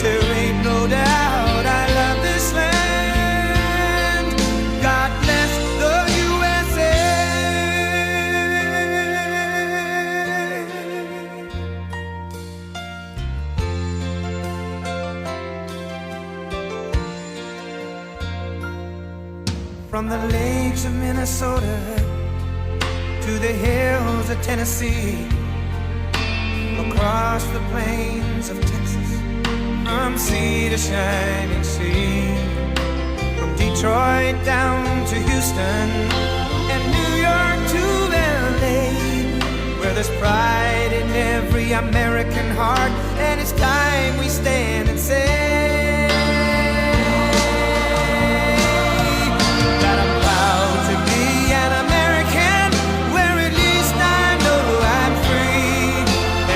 there ain't no doubt I love this land. God bless the USA. From the lakes of Minnesota to the hills of Tennessee, across the plains of Texas, from sea to shining sea, from Detroit down to Houston and New York to LA, where there's pride in every American heart, and it's time we stand and say that I'm proud to be an American, where at least I know I'm free,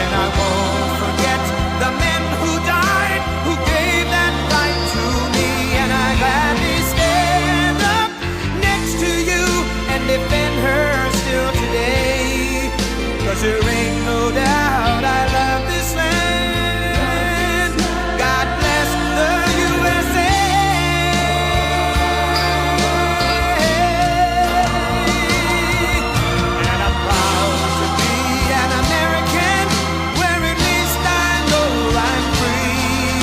and I won't forget the men who died, who gave that right to me, and I gladly stand up next to you and defend her still today, 'cause there ain't no doubt I love this land. God bless the USA. And I'm proud to be an American, where at least I know I'm free,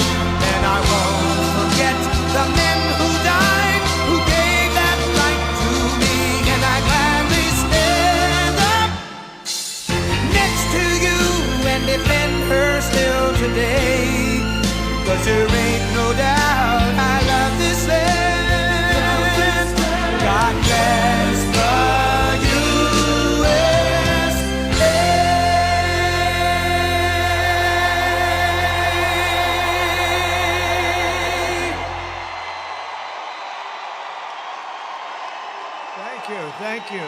and I won't forget the men who died, who gave that right to me, and I gladly stand up next to you and defend her still today, 'cause there ain't no doubt I love this land. God bless the USA. Thank you, thank you.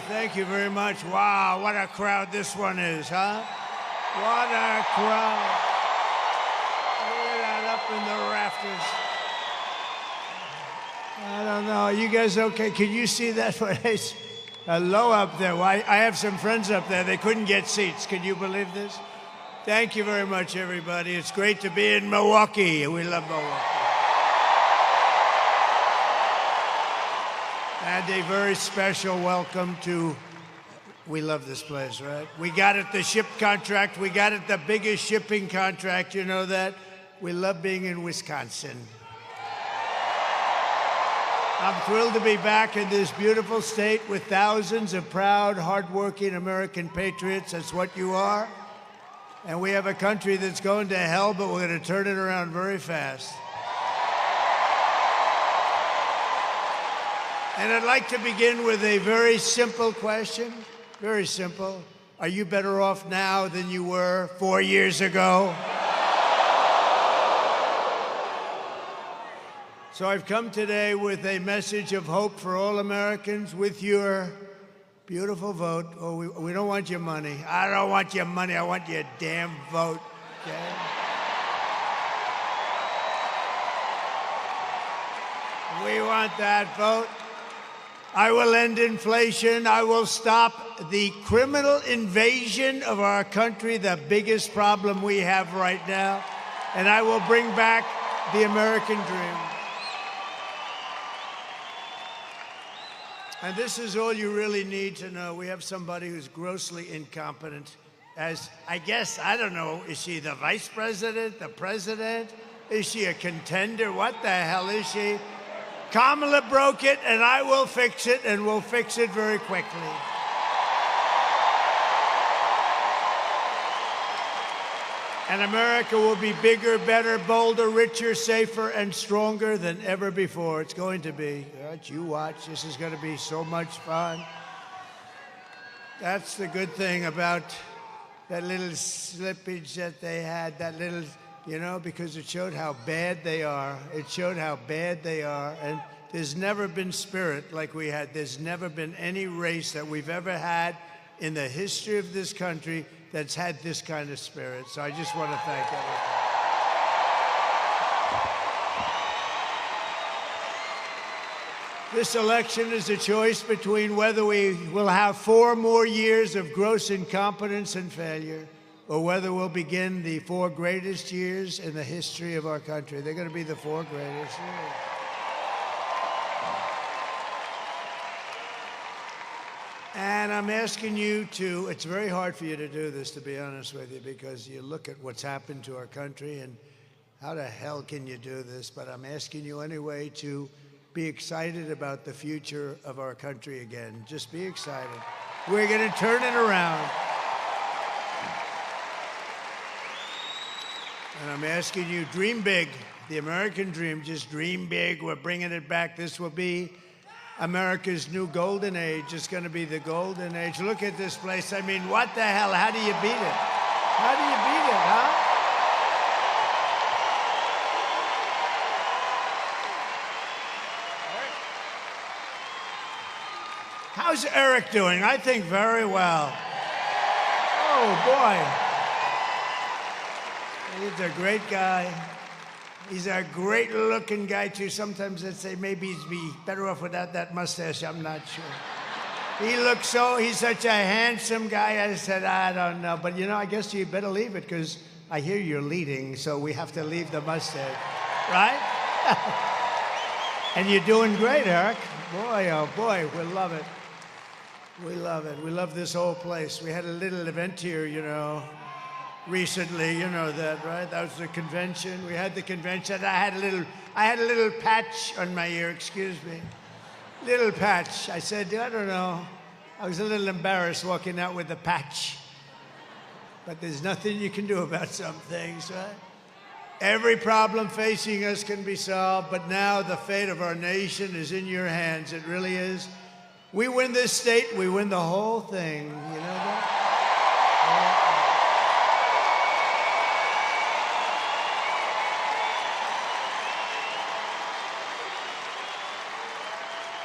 Thank you very much. Wow, what a crowd this one is, huh? What a crowd. Look at that up in the rafters. I don't know, you guys okay? Can you see that place? Low up there. Well, I have some friends up there. They couldn't get seats. Can you believe this? Thank you very much, everybody. It's great to be in Milwaukee. We love Milwaukee. And a very special welcome to, we love this place, right? We got it, the ship contract. We got it, the biggest shipping contract. You know that? We love being in Wisconsin. I'm thrilled to be back in this beautiful state with thousands of proud, hardworking American patriots. That's what you are. And we have a country that's going to hell, but we're going to turn it around very fast. And I'd like to begin with a very simple question. Very simple. Are you better off now than you were 4 years ago? So I've come today with a message of hope for all Americans with your beautiful vote. Oh, we don't want your money. I don't want your money. I want your damn vote. Okay? We want that vote. I will end inflation. I will stop the criminal invasion of our country, the biggest problem we have right now. And I will bring back the American dream. And this is all you really need to know. We have somebody who's grossly incompetent as, I guess, I don't know, is she the vice president, the president? Is she a contender? What the hell is she? Kamala broke it, and I will fix it, and we'll fix it very quickly. And America will be bigger, better, bolder, richer, safer, and stronger than ever before. It's going to be. Right, you watch. This is going to be so much fun. That's the good thing about that little slippage that they had, that little, you know, because it showed how bad they are. It showed how bad they are. And there's never been spirit like we had. There's never been any race that we've ever had in the history of this country that's had this kind of spirit. So I just want to thank everyone. This election is a choice between whether we will have 4 more years of gross incompetence and failure, or whether we'll begin the 4 greatest years in the history of our country. They're going to be the 4 greatest years. And I'm asking you to, it's very hard for you to do this, to be honest with you, because you look at what's happened to our country and how the hell can you do this? But I'm asking you anyway to be excited about the future of our country again. Just be excited. We're going to turn it around. And I'm asking you, dream big. The American dream, just dream big. We're bringing it back. This will be America's new golden age. It's going to be the golden age. Look at this place. I mean, what the hell? How do you beat it? How do you beat it, huh? How's Eric doing? I think very well. Oh, boy. He's a great guy. He's a great-looking guy, too. Sometimes I'd say maybe he'd be better off without that mustache. I'm not sure. He's such a handsome guy. I said, I don't know. But, you know, I guess you better leave it, because I hear you're leading, so we have to leave the mustache. Right? And you're doing great, Eric. Boy, oh, boy, we love it. We love it. We love this whole place. We had a little event here, you know, recently, you know that, right? That was the convention. We had the convention. I had a little patch on my ear, excuse me. Little patch. I said, I don't know. I was a little embarrassed walking out with the patch. But there's nothing you can do about some things, right? Every problem facing us can be solved, but now the fate of our nation is in your hands. It really is. We win this state, we win the whole thing. You know that?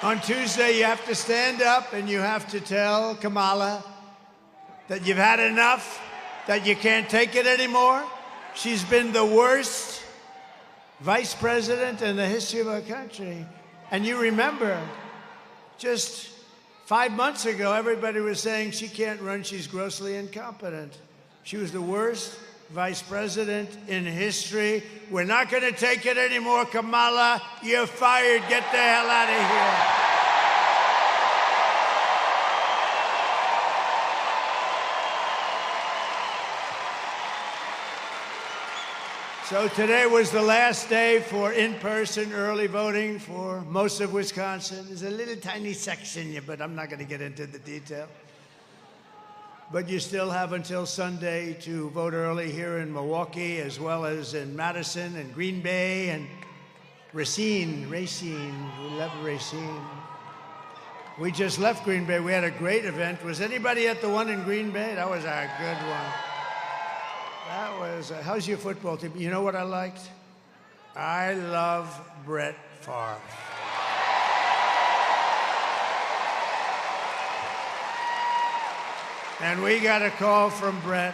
On Tuesday, you have to stand up and you have to tell Kamala that you've had enough, that you can't take it anymore. She's been the worst vice president in the history of our country. And you remember, just 5 months ago, everybody was saying she can't run, she's grossly incompetent. She was the worst vice president in history. We're not going to take it anymore, Kamala. You're fired. Get the hell out of here. So today was the last day for in-person early voting for most of Wisconsin. There's a little tiny section, but I'm not going to get into the detail. But you still have until Sunday to vote early here in Milwaukee, as well as in Madison and Green Bay and Racine. We love Racine. We just left Green Bay. We had a great event. Was anybody at the one in Green Bay? That was a good one. That was, how's your football team? You know what I liked? I love Brett Favre. And we got a call from Brett,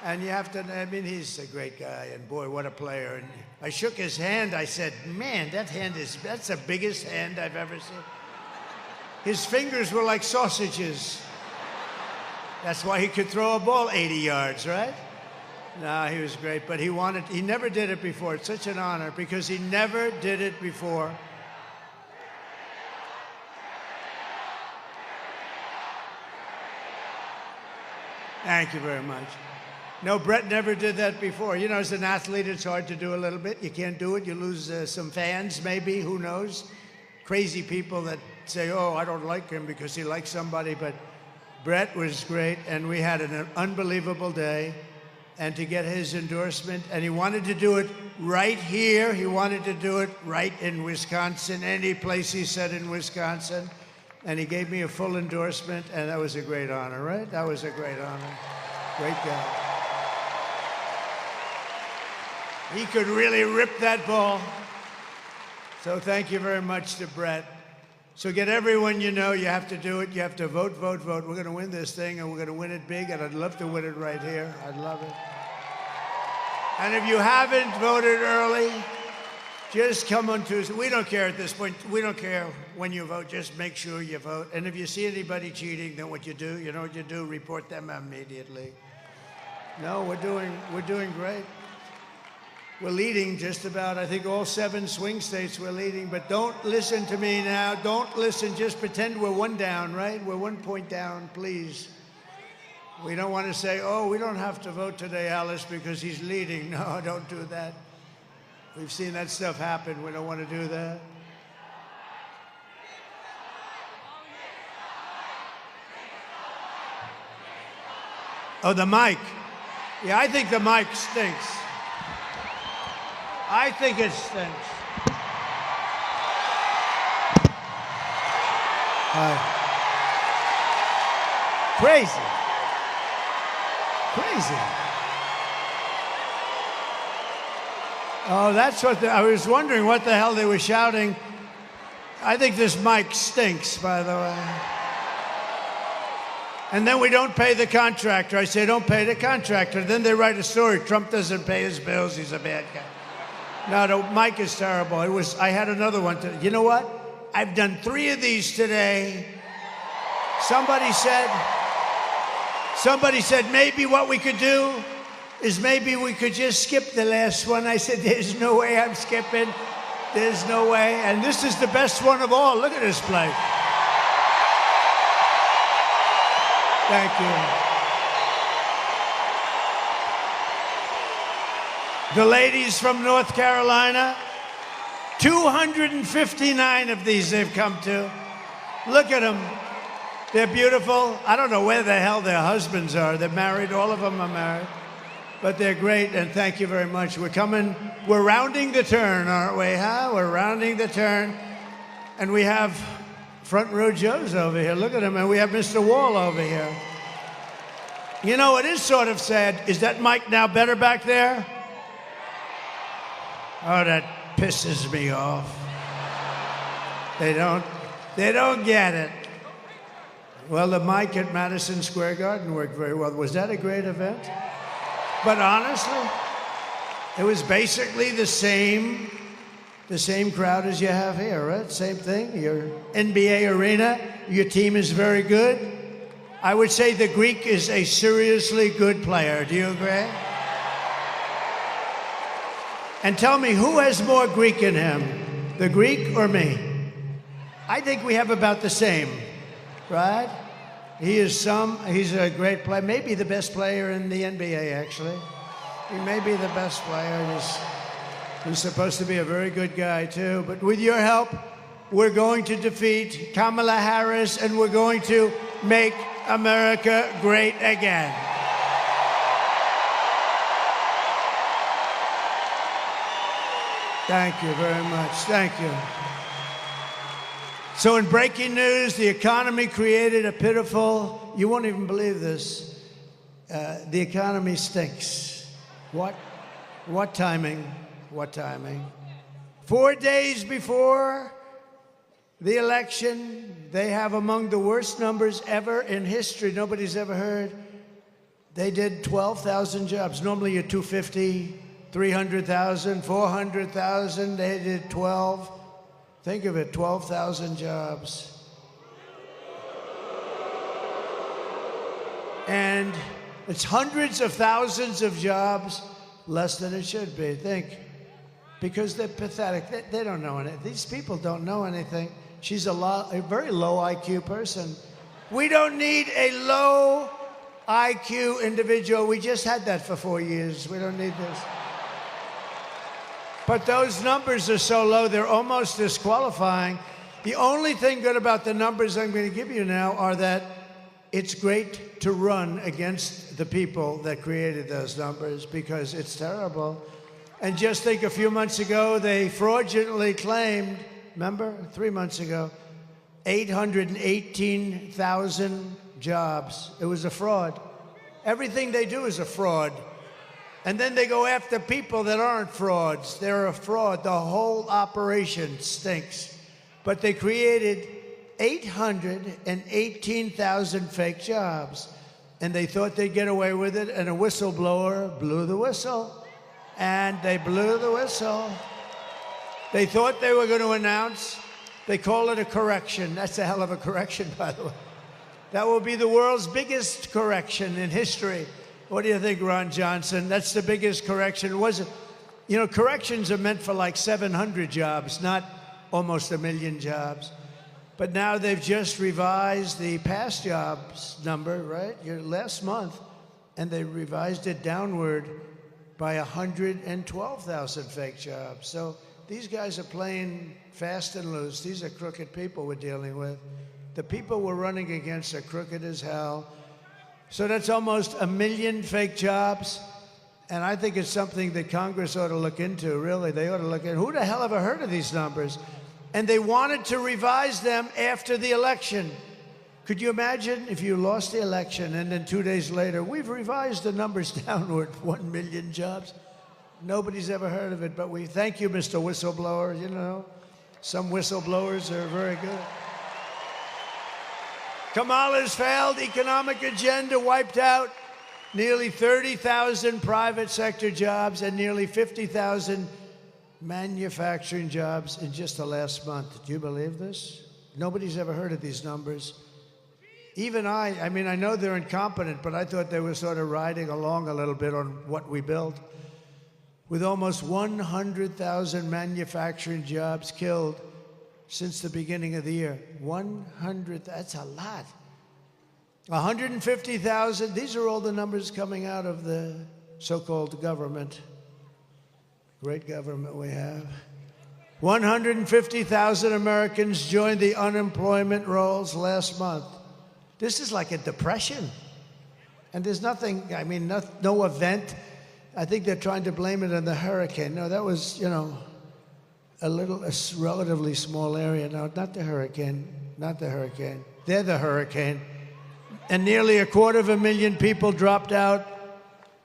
and you have to, I mean, he's a great guy, and boy, what a player. And I shook his hand. I said, man, that's the biggest hand I've ever seen. His fingers were like sausages. That's why he could throw a ball 80 yards, right? No, he was great, but he never did it before. It's such an honor, because he never did it before. Thank you very much. No, Brett never did that before. You know, as an athlete, it's hard to do a little bit. You can't do it. You lose some fans, maybe. Who knows? Crazy people that say, oh, I don't like him because he likes somebody. But Brett was great, and we had an unbelievable day. And to get his endorsement, and he wanted to do it right here. He wanted to do it right in Wisconsin, any place he said in Wisconsin. And he gave me a full endorsement, and that was a great honor, right? That was a great honor. Great guy. He could really rip that ball. So thank you very much to Brett. So get everyone you know, you have to do it. You have to vote, vote, vote. We're going to win this thing, and we're going to win it big, and I'd love to win it right here. I'd love it. And if you haven't voted early, Just come on Tuesday. We don't care at this point. We don't care when you vote. Just make sure you vote. And if you see anybody cheating, then what you do, you know what you do? Report them immediately. No, we're doing great. We're leading just about, I think, all 7 swing states we're leading. But don't listen to me now. Don't listen. Just pretend we're 1 down, right? We're 1 point down, please. We don't want to say, oh, we don't have to vote today, Alice, because he's leading. No, don't do that. We've seen that stuff happen. We don't want to do that. Oh, the mic. Yeah, I think the mic stinks. I think it stinks. Crazy. Oh, that's what I was wondering what the hell they were shouting. I think this mic stinks, by the way. And then we don't pay the contractor. I say, don't pay the contractor. Then they write a story. Trump doesn't pay his bills. He's a bad guy. No, the mic is terrible. I had another one today. You know what? I've done 3 of these today. Somebody said maybe what we could do is maybe we could just skip the last one. I said, there's no way I'm skipping. There's no way. And this is the best one of all. Look at this place. Thank you. The ladies from North Carolina, 259 of these they've come to. Look at them. They're beautiful. I don't know where the hell their husbands are. They're married. All of them are married. But they're great, and thank you very much. We're rounding the turn, aren't we, huh? We're rounding the turn. And we have front row Joes over here. Look at him. And we have Mr. Wall over here. You know, it is sort of sad. Is that mic now better back there? Oh, that pisses me off. They don't get it. Well, the mic at Madison Square Garden worked very well. Was that a great event? But honestly, it was basically the same crowd as you have here, right? Same thing. Your NBA arena, your team is very good. I would say the Greek is a seriously good player. Do you agree? And tell me, who has more Greek in him, the Greek or me? I think we have about the same, right? He's a great player, maybe the best player in the NBA, actually. He may be the best player. He's supposed to be a very good guy, too. But with your help, we're going to defeat Kamala Harris, and we're going to make America great again. Thank you very much. Thank you. So in breaking news, the economy created a pitiful, you won't even believe this, the economy stinks. What timing? What timing? 4 days before the election, they have among the worst numbers ever in history. Nobody's ever heard. They did 12,000 jobs. Normally you're 250, 300,000, 400,000. They did 12. Think of it, 12,000 jobs. And it's hundreds of thousands of jobs less than it should be. Think. Because they're pathetic. They don't know anything. These people don't know anything. She's a very low IQ person. We don't need a low IQ individual. We just had that for 4 years. We don't need this. But those numbers are so low, they're almost disqualifying. The only thing good about the numbers I'm going to give you now are that it's great to run against the people that created those numbers, because it's terrible. And just think, a few months ago, they fraudulently claimed, remember, 3 months ago, 818,000 jobs. It was a fraud. Everything they do is a fraud. And then they go after people that aren't frauds. They're a fraud. The whole operation stinks. But they created 818,000 fake jobs. And they thought they'd get away with it, and a whistleblower blew the whistle. And they blew the whistle. They thought they were going to announce. They call it a correction. That's a hell of a correction, by the way. That will be the world's biggest correction in history. What do you think, Ron Johnson? That's the biggest correction. You know, corrections are meant for like 700 jobs, not almost 1 million jobs. But now they've just revised the past jobs number, right? Last month, and they revised it downward by 112,000 fake jobs. So these guys are playing fast and loose. These are crooked people we're dealing with. The people we're running against are crooked as hell. So that's almost 1 million fake jobs. And I think it's something that Congress ought to look into, really. They ought to look at who the hell ever heard of these numbers? And they wanted to revise them after the election. Could you imagine if you lost the election and then 2 days later, we've revised the numbers downward, 1 million jobs? Nobody's ever heard of it, but we thank you, Mr. Whistleblower. You know, some whistleblowers are very good. Kamala's failed economic agenda wiped out nearly 30,000 private sector jobs and nearly 50,000 manufacturing jobs in just the last month. Do you believe this? Nobody's ever heard of these numbers. Even I mean, I know they're incompetent, but I thought they were sort of riding along a little bit on what we built. With almost 100,000 manufacturing jobs killed since the beginning of the year. 100, that's a lot. 150,000, these are all the numbers coming out of the so-called government. Great government we have. 150,000 Americans joined the unemployment rolls last month. This is like a depression. And there's nothing, I mean, no event. I think they're trying to blame it on the hurricane. No, that was, you know, a relatively small area. No, not the hurricane, not the hurricane. They're the hurricane. And nearly 250,000 people dropped out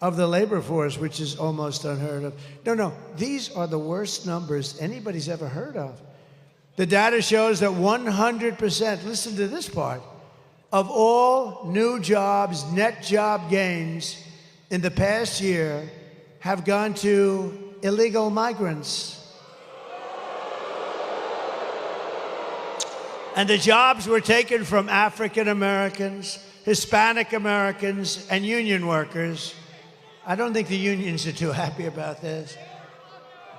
of the labor force, which is almost unheard of. No, these are the worst numbers anybody's ever heard of. The data shows that 100%, listen to this part, of all new jobs, net job gains in the past year have gone to illegal migrants. And the jobs were taken from African Americans, Hispanic Americans, and union workers. I don't think the unions are too happy about this.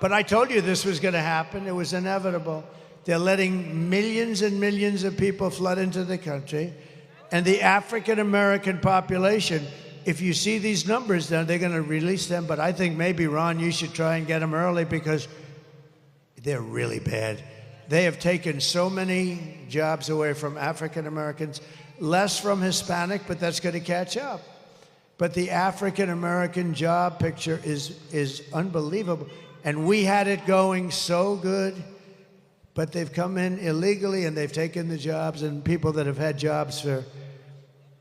But I told you this was going to happen. It was inevitable. They're letting millions and millions of people flood into the country. And the African American population, if you see these numbers, then they're going to release them. But I think maybe, Ron, you should try and get them early because they're really bad. They have taken so many jobs away from African Americans, less from Hispanic, but that's going to catch up. But the African American job picture is unbelievable. And we had it going so good, but they've come in illegally and they've taken the jobs, and people that have had jobs for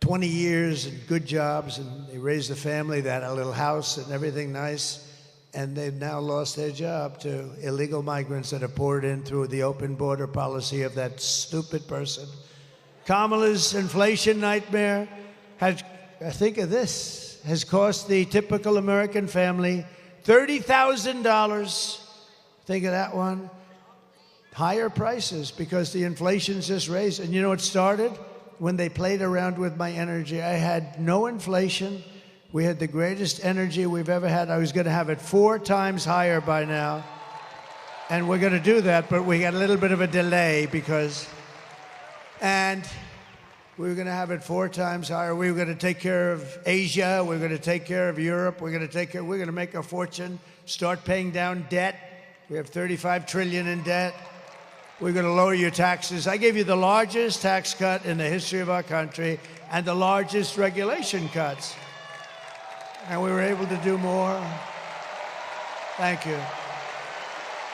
20 years and good jobs, and they raised a family, they had a little house and everything nice, and they've now lost their job to illegal migrants that have poured in through the open border policy of that stupid person. Kamala's inflation nightmare has, think of this, has cost the typical American family $30,000. Think of that one. Higher prices because the inflation's just raised. And you know what started? When they played around with my energy. I had no inflation. We had the greatest energy we've ever had. I was going to have it 4 times higher by now. And we're going to do that, but we got a little bit of a delay because... And we were going to have it 4 times higher. We were going to take care of Asia. We were going to take care of Europe. We're going to make a fortune, start paying down debt. We have $35 trillion in debt. We're going to lower your taxes. I gave you the largest tax cut in the history of our country and the largest regulation cuts. And we were able to do more. Thank you.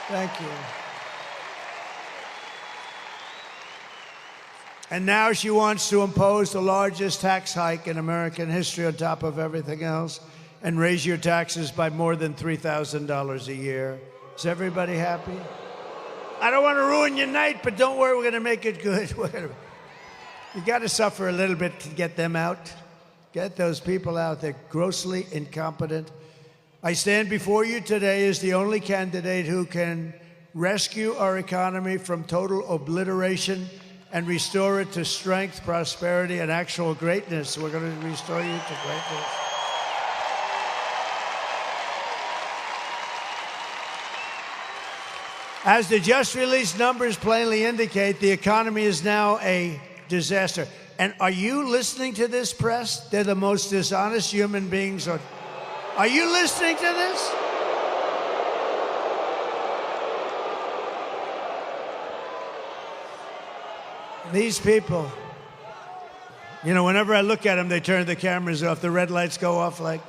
Thank you. And now she wants to impose the largest tax hike in American history on top of everything else and raise your taxes by more than $3,000 a year. Is everybody happy? I don't want to ruin your night, but don't worry, we're going to make it good. You got to suffer a little bit to get them out. Get those people out. They're grossly incompetent. I stand before you today as the only candidate who can rescue our economy from total obliteration and restore it to strength, prosperity, and actual greatness. We're going to restore you to greatness. As the just released numbers plainly indicate, the economy is now a disaster. And are you listening to this, press? They're the most dishonest human beings. Are you listening to this? These people, you know, whenever I look at them, they turn the cameras off. The red lights go off, like,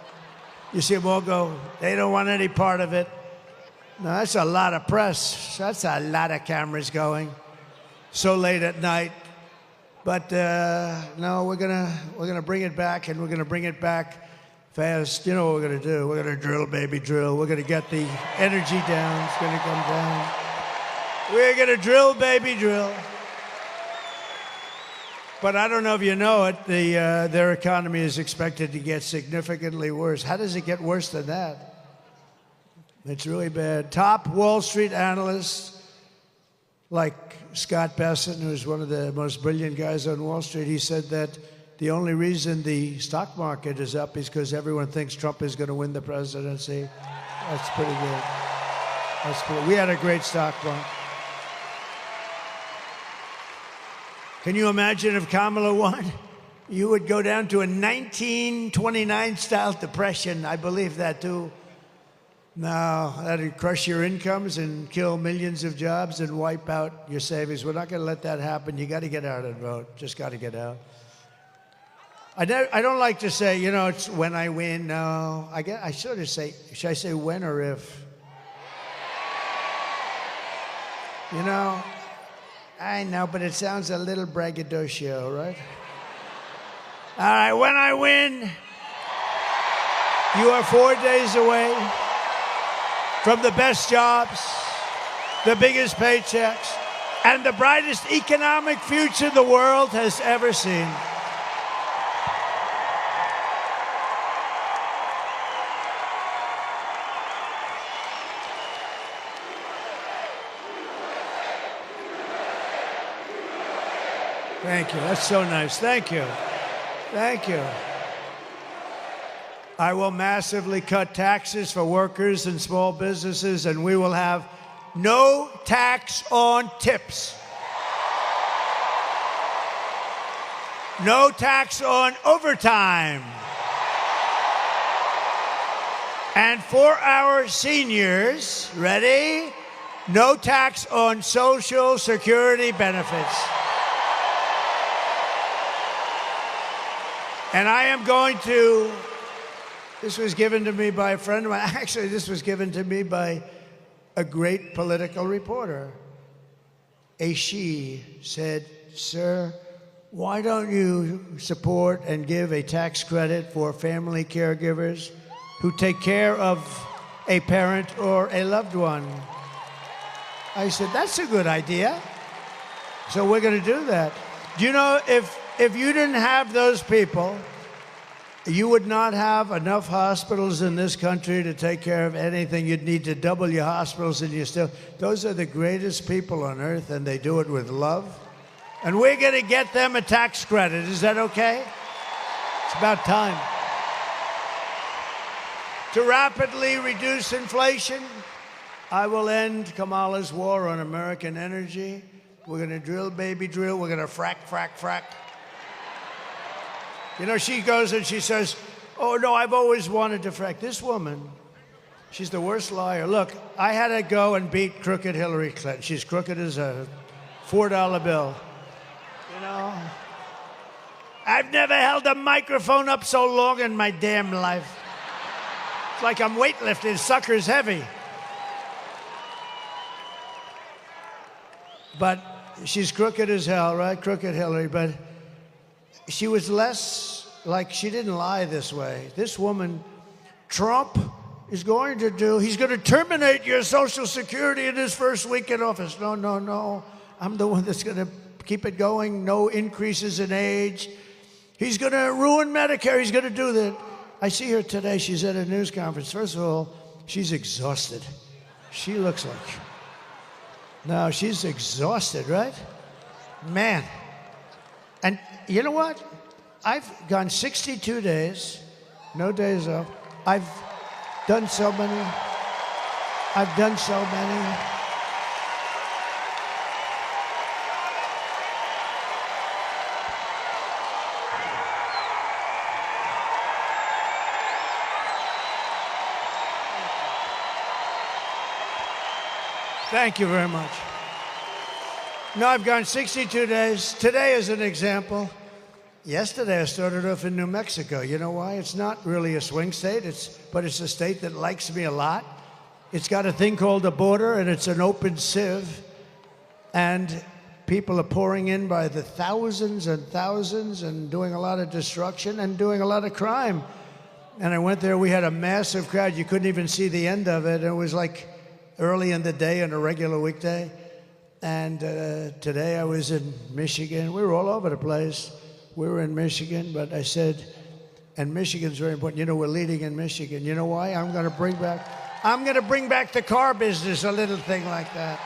you see them all go, they don't want any part of it. No, that's a lot of press. That's a lot of cameras going so late at night. But no, we're gonna bring it back, and we're gonna bring it back fast. You know what we're gonna do? We're gonna drill, baby, drill. We're gonna get the energy down. It's gonna come down. We're gonna drill, baby, drill. But I don't know if you know it, their economy is expected to get significantly worse. How does it get worse than that? It's really bad. Top Wall Street analysts, like Scott Bessent, who's one of the most brilliant guys on Wall Street, he said that the only reason the stock market is up is because everyone thinks Trump is going to win the presidency. That's pretty good. We had a great stock market. Can you imagine if Kamala won? You would go down to a 1929-style depression. I believe that, too. No, that'd crush your incomes and kill millions of jobs and wipe out your savings. We're not going to let that happen. You got to get out and vote. Just got to get out. I don't like to say, you know, it's when I win. No, I sort of say, should I say when or if? You know, I know, but it sounds a little braggadocio, right? All right, when I win, you are 4 days away from the best jobs, the biggest paychecks, and the brightest economic future the world has ever seen. Thank you. That's so nice. Thank you. Thank you. I will massively cut taxes for workers and small businesses, and we will have no tax on tips. No tax on overtime. And for our seniors, ready? No tax on Social Security benefits. And I am going to, this was given to me by a friend of mine. Actually, this was given to me by a great political reporter. She said, "Sir, why don't you support and give a tax credit for family caregivers who take care of a parent or a loved one?" I said, "That's a good idea." So we're going to do that. Do you know, if you didn't have those people, you would not have enough hospitals in this country to take care of anything. You'd need to double your hospitals, and those are the greatest people on earth, and they do it with love. And we're going to get them a tax credit. Is that okay? It's about time. To rapidly reduce inflation, I will end Kamala's war on American energy. We're going to drill, baby, drill. We're going to frack, frack, frack. You know, she goes and she says, "Oh, no, I've always wanted to frack." This woman, she's the worst liar. Look, I had to go and beat crooked Hillary Clinton. She's crooked as a $4 bill. You know, I've never held a microphone up so long in my damn life. It's like I'm weightlifting. Sucker's heavy. But she's crooked as hell, right? Crooked Hillary. But she was less, like, she didn't lie this way. This woman, Trump is going to do, he's going to terminate your Social Security in his first week in office. No, no, no. I'm the one that's going to keep it going. No increases in age. He's going to ruin Medicare. He's going to do that. I see her today. She's at a news conference. First of all, she's exhausted. She looks like, No, she's exhausted, right? Man. And you know what? I've gone 62 days, no days off. I've done so many. I've done so many. Thank you very much. No, I've gone 62 days. Today is an example. Yesterday I started off in New Mexico. You know why? It's not really a swing state, but it's a state that likes me a lot. It's got a thing called a border, and it's an open sieve. And people are pouring in by the thousands and thousands and doing a lot of destruction and doing a lot of crime. And I went there, we had a massive crowd. You couldn't even see the end of it. It was like early in the day on a regular weekday. And today I was in Michigan. We were all over the place. We were in Michigan, but I said, and Michigan's very important. You know, we're leading in Michigan. You know why? I'm going to bring back the car business, a little thing like that.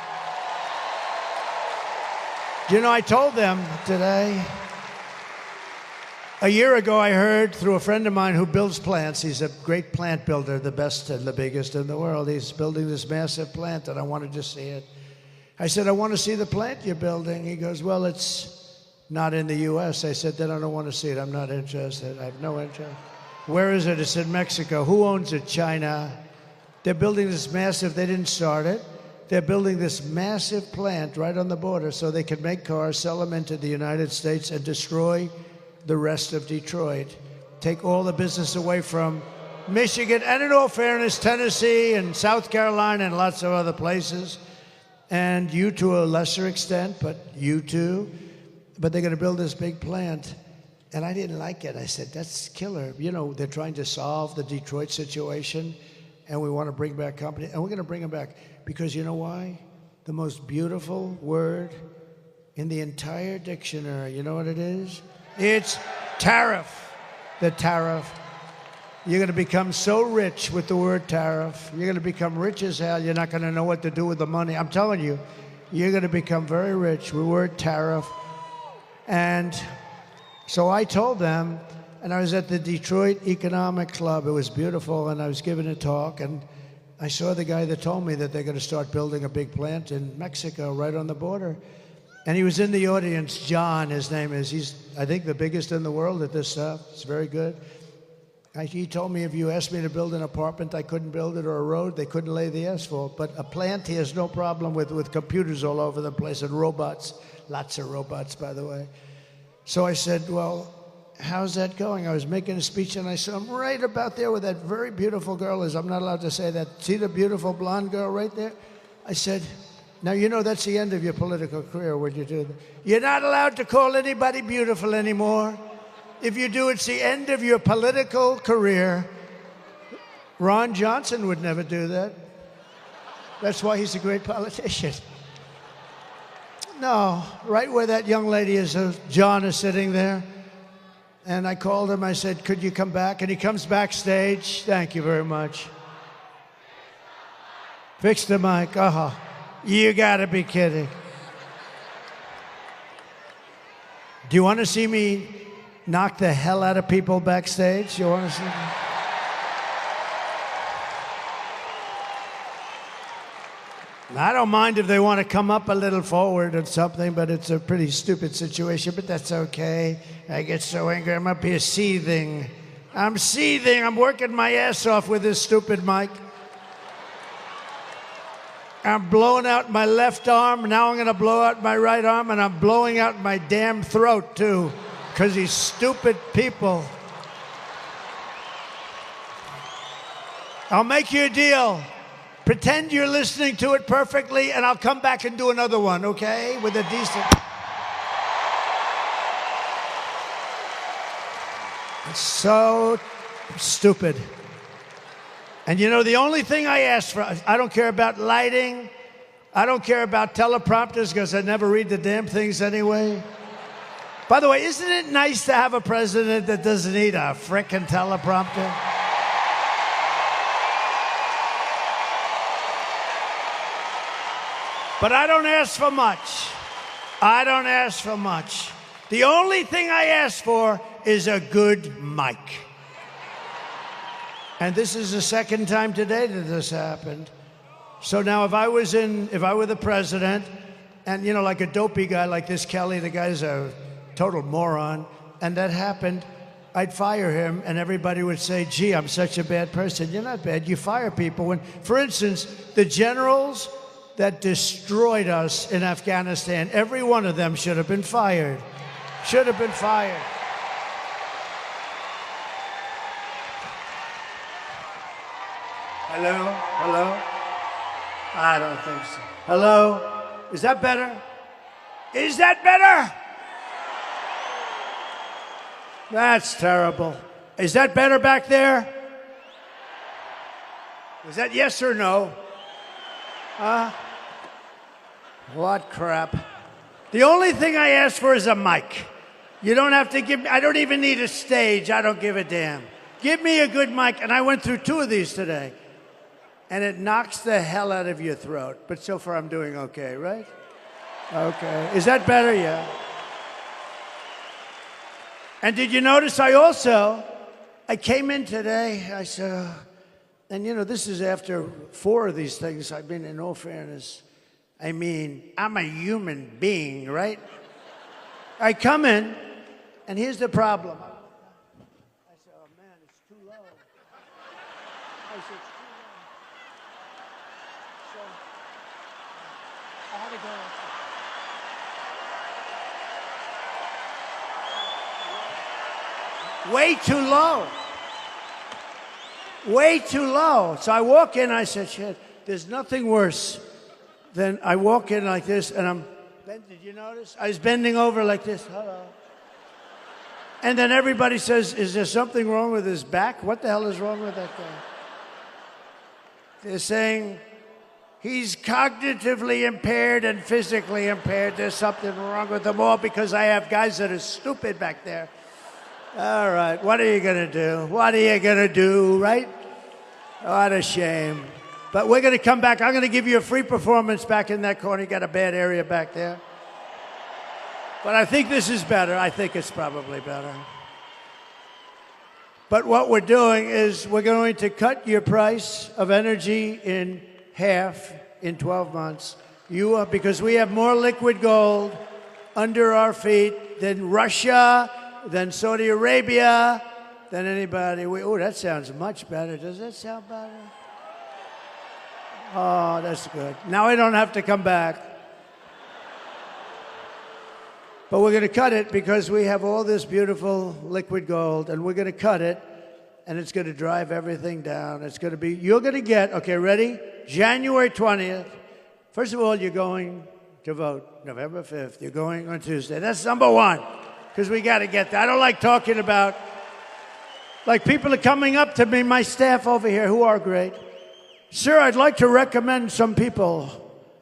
You know, I told them today, a year ago I heard through a friend of mine who builds plants. He's a great plant builder, the best and the biggest in the world. He's building this massive plant, and I wanted to see it. I said, I want to see the plant you're building. He goes, well, it's not in the U.S. I said, then I don't want to see it. I'm not interested. I have no interest. Where is it? It's in Mexico. Who owns it? China. They're building this massive, they didn't start it. They're building this massive plant right on the border so they can make cars, sell them into the United States, and destroy the rest of Detroit. Take all the business away from Michigan, and in all fairness, Tennessee and South Carolina and lots of other places. And you to a lesser extent, but you too. But they're going to build this big plant. And I didn't like it. I said, that's killer. You know, they're trying to solve the Detroit situation, and we want to bring back company. And we're going to bring them back because you know why? The most beautiful word in the entire dictionary, you know what it is? It's tariff. The tariff. You're going to become so rich with the word tariff. You're going to become rich as hell. You're not going to know what to do with the money. I'm telling you, you're going to become very rich with the word tariff. And so I told them, and I was at the Detroit Economic Club. It was beautiful, and I was giving a talk, and I saw the guy that told me that they're going to start building a big plant in Mexico right on the border. And he was in the audience, John, his name is. He's, I think, the biggest in the world at this stuff. It's very good. He told me if you asked me to build an apartment, I couldn't build it, or a road, they couldn't lay the asphalt. But a plant, he has no problem with computers all over the place and robots. Lots of robots, by the way. So I said, well, how's that going? I was making a speech, and I saw him right about there where that very beautiful girl is. I'm not allowed to say that. See the beautiful blonde girl right there? I said, now, you know that's the end of your political career when you do that. You're not allowed to call anybody beautiful anymore. If you do, it's the end of your political career. Ron Johnson would never do that. That's why he's a great politician. No, right where that young lady is, John is sitting there. And I called him, I said, could you come back? And he comes backstage. Thank you very much. Fix the mic. You gotta be kidding. Do you want to see me knock the hell out of people backstage? You want to see me? I don't mind if they want to come up a little forward or something, but it's a pretty stupid situation, but that's okay. I get so angry, I'm up here seething. I'm seething, I'm working my ass off with this stupid mic. I'm blowing out my left arm, now I'm going to blow out my right arm, and I'm blowing out my damn throat, too, because these stupid people. I'll make you a deal. Pretend you're listening to it perfectly, and I'll come back and do another one, okay? With a decent... It's so stupid. And you know, the only thing I ask for, I don't care about lighting, I don't care about teleprompters, because I never read the damn things anyway. By the way, isn't it nice to have a president that doesn't need a frickin' teleprompter? But I don't ask for much. I don't ask for much. The only thing I ask for is a good mic. And this is the second time today that this happened. So now if I were the president, and you know, like a dopey guy like this Kelly, the guy's a total moron, and that happened, I'd fire him, and everybody would say, gee, I'm such a bad person. You're not bad. You fire people. When, for instance, the generals that destroyed us in Afghanistan, every one of them should have been fired. Should have been fired. Hello? Hello? I don't think so. Hello? Is that better? Is that better? That's terrible. Is that better back there? Is that yes or no? What crap. The only thing I ask for is a mic. You don't have to give me, I don't even need a stage. I don't give a damn. Give me a good mic. And I went through 2 of these today. And it knocks the hell out of your throat. But so far I'm doing okay, right? Okay. Is that better? Yeah. And did you notice I came in today, I said, and you know, this is after 4 of these things. I mean, in all fairness, I mean, I'm a human being, right? I come in, and here's the problem. I said, oh man, it's too low. I said, it's too low. So, I had to go. Way too low. Way too low. So I walk in, I said, shit, there's nothing worse than I walk in like this, and I'm, did you notice? I was bending over like this, hello. And then everybody says, is there something wrong with his back? What the hell is wrong with that guy? They're saying, he's cognitively impaired and physically impaired. There's something wrong with them all because I have guys that are stupid back there. All right, what are you going to do? What are you going to do, right? What a shame. But we're going to come back. I'm going to give you a free performance back in that corner. You got a bad area back there. But I think this is better. I think it's probably better. But what we're doing is we're going to cut your price of energy in half in 12 months. Because we have more liquid gold under our feet than Russia, than Saudi Arabia, than anybody. Oh, that sounds much better. Does that sound better? Oh, that's good. Now I don't have to come back. But we're going to cut it because we have all this beautiful liquid gold, and we're going to cut it, and it's going to drive everything down. It's going to be, you're going to get, okay, ready? January 20th. First of all, you're going to vote. November 5th. You're going on Tuesday. That's number 1. Because we got to get that. I don't like talking about, like people are coming up to me, my staff over here, who are great. Sir, I'd like to recommend some people.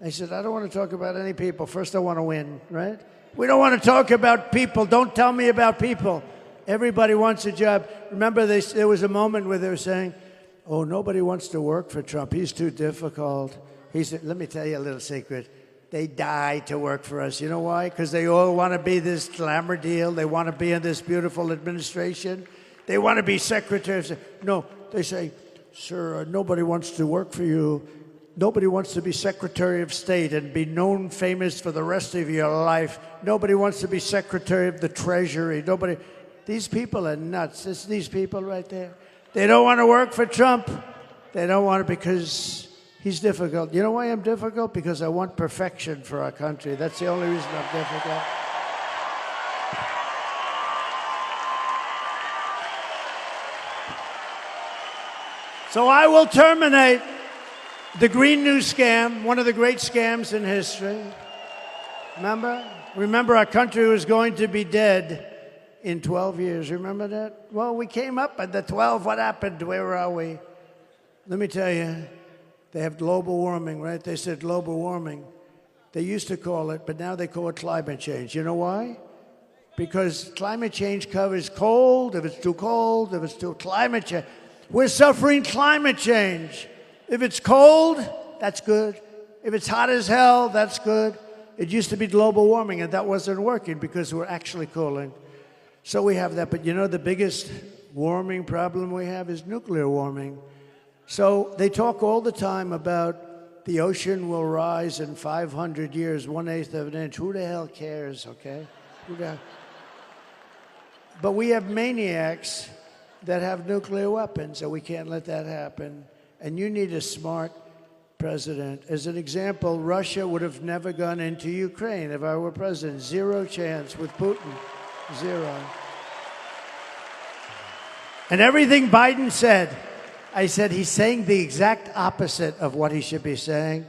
I said, I don't want to talk about any people. First, I want to win, right? We don't want to talk about people. Don't tell me about people. Everybody wants a job. Remember, there was a moment where they were saying, oh, nobody wants to work for Trump. He's too difficult. He said, let me tell you a little secret. They die to work for us. You know why? Because they all want to be this glamour deal. They want to be in this beautiful administration. They want to be secretaries. No, they say, sir, nobody wants to work for you. Nobody wants to be Secretary of State and be known famous for the rest of your life. Nobody wants to be Secretary of the Treasury. Nobody. These people are nuts. It's these people right there. They don't want to work for Trump. They don't want to because he's difficult. You know why I'm difficult? Because I want perfection for our country. That's the only reason I'm difficult. So I will terminate the Green New scam, one of the great scams in history. Remember our country was going to be dead in 12 years. Remember that? Well, we came up at the 12. What happened? Where are we? Let me tell you. They have global warming, right? They said global warming. They used to call it, but now they call it climate change. You know why? Because climate change covers cold, if it's too cold, if it's too climate change. We're suffering climate change. If it's cold, that's good. If it's hot as hell, that's good. It used to be global warming, and that wasn't working because we're actually cooling. So we have that. But you know, the biggest warming problem we have is nuclear warming. So they talk all the time about the ocean will rise in 500 years, 1/8 of an inch. Who the hell cares, okay? But we have maniacs that have nuclear weapons, so we can't let that happen. And you need a smart president. As an example, Russia would have never gone into Ukraine if I were president. Zero chance with Putin. Zero. And everything Biden said, I said he's saying the exact opposite of what he should be saying.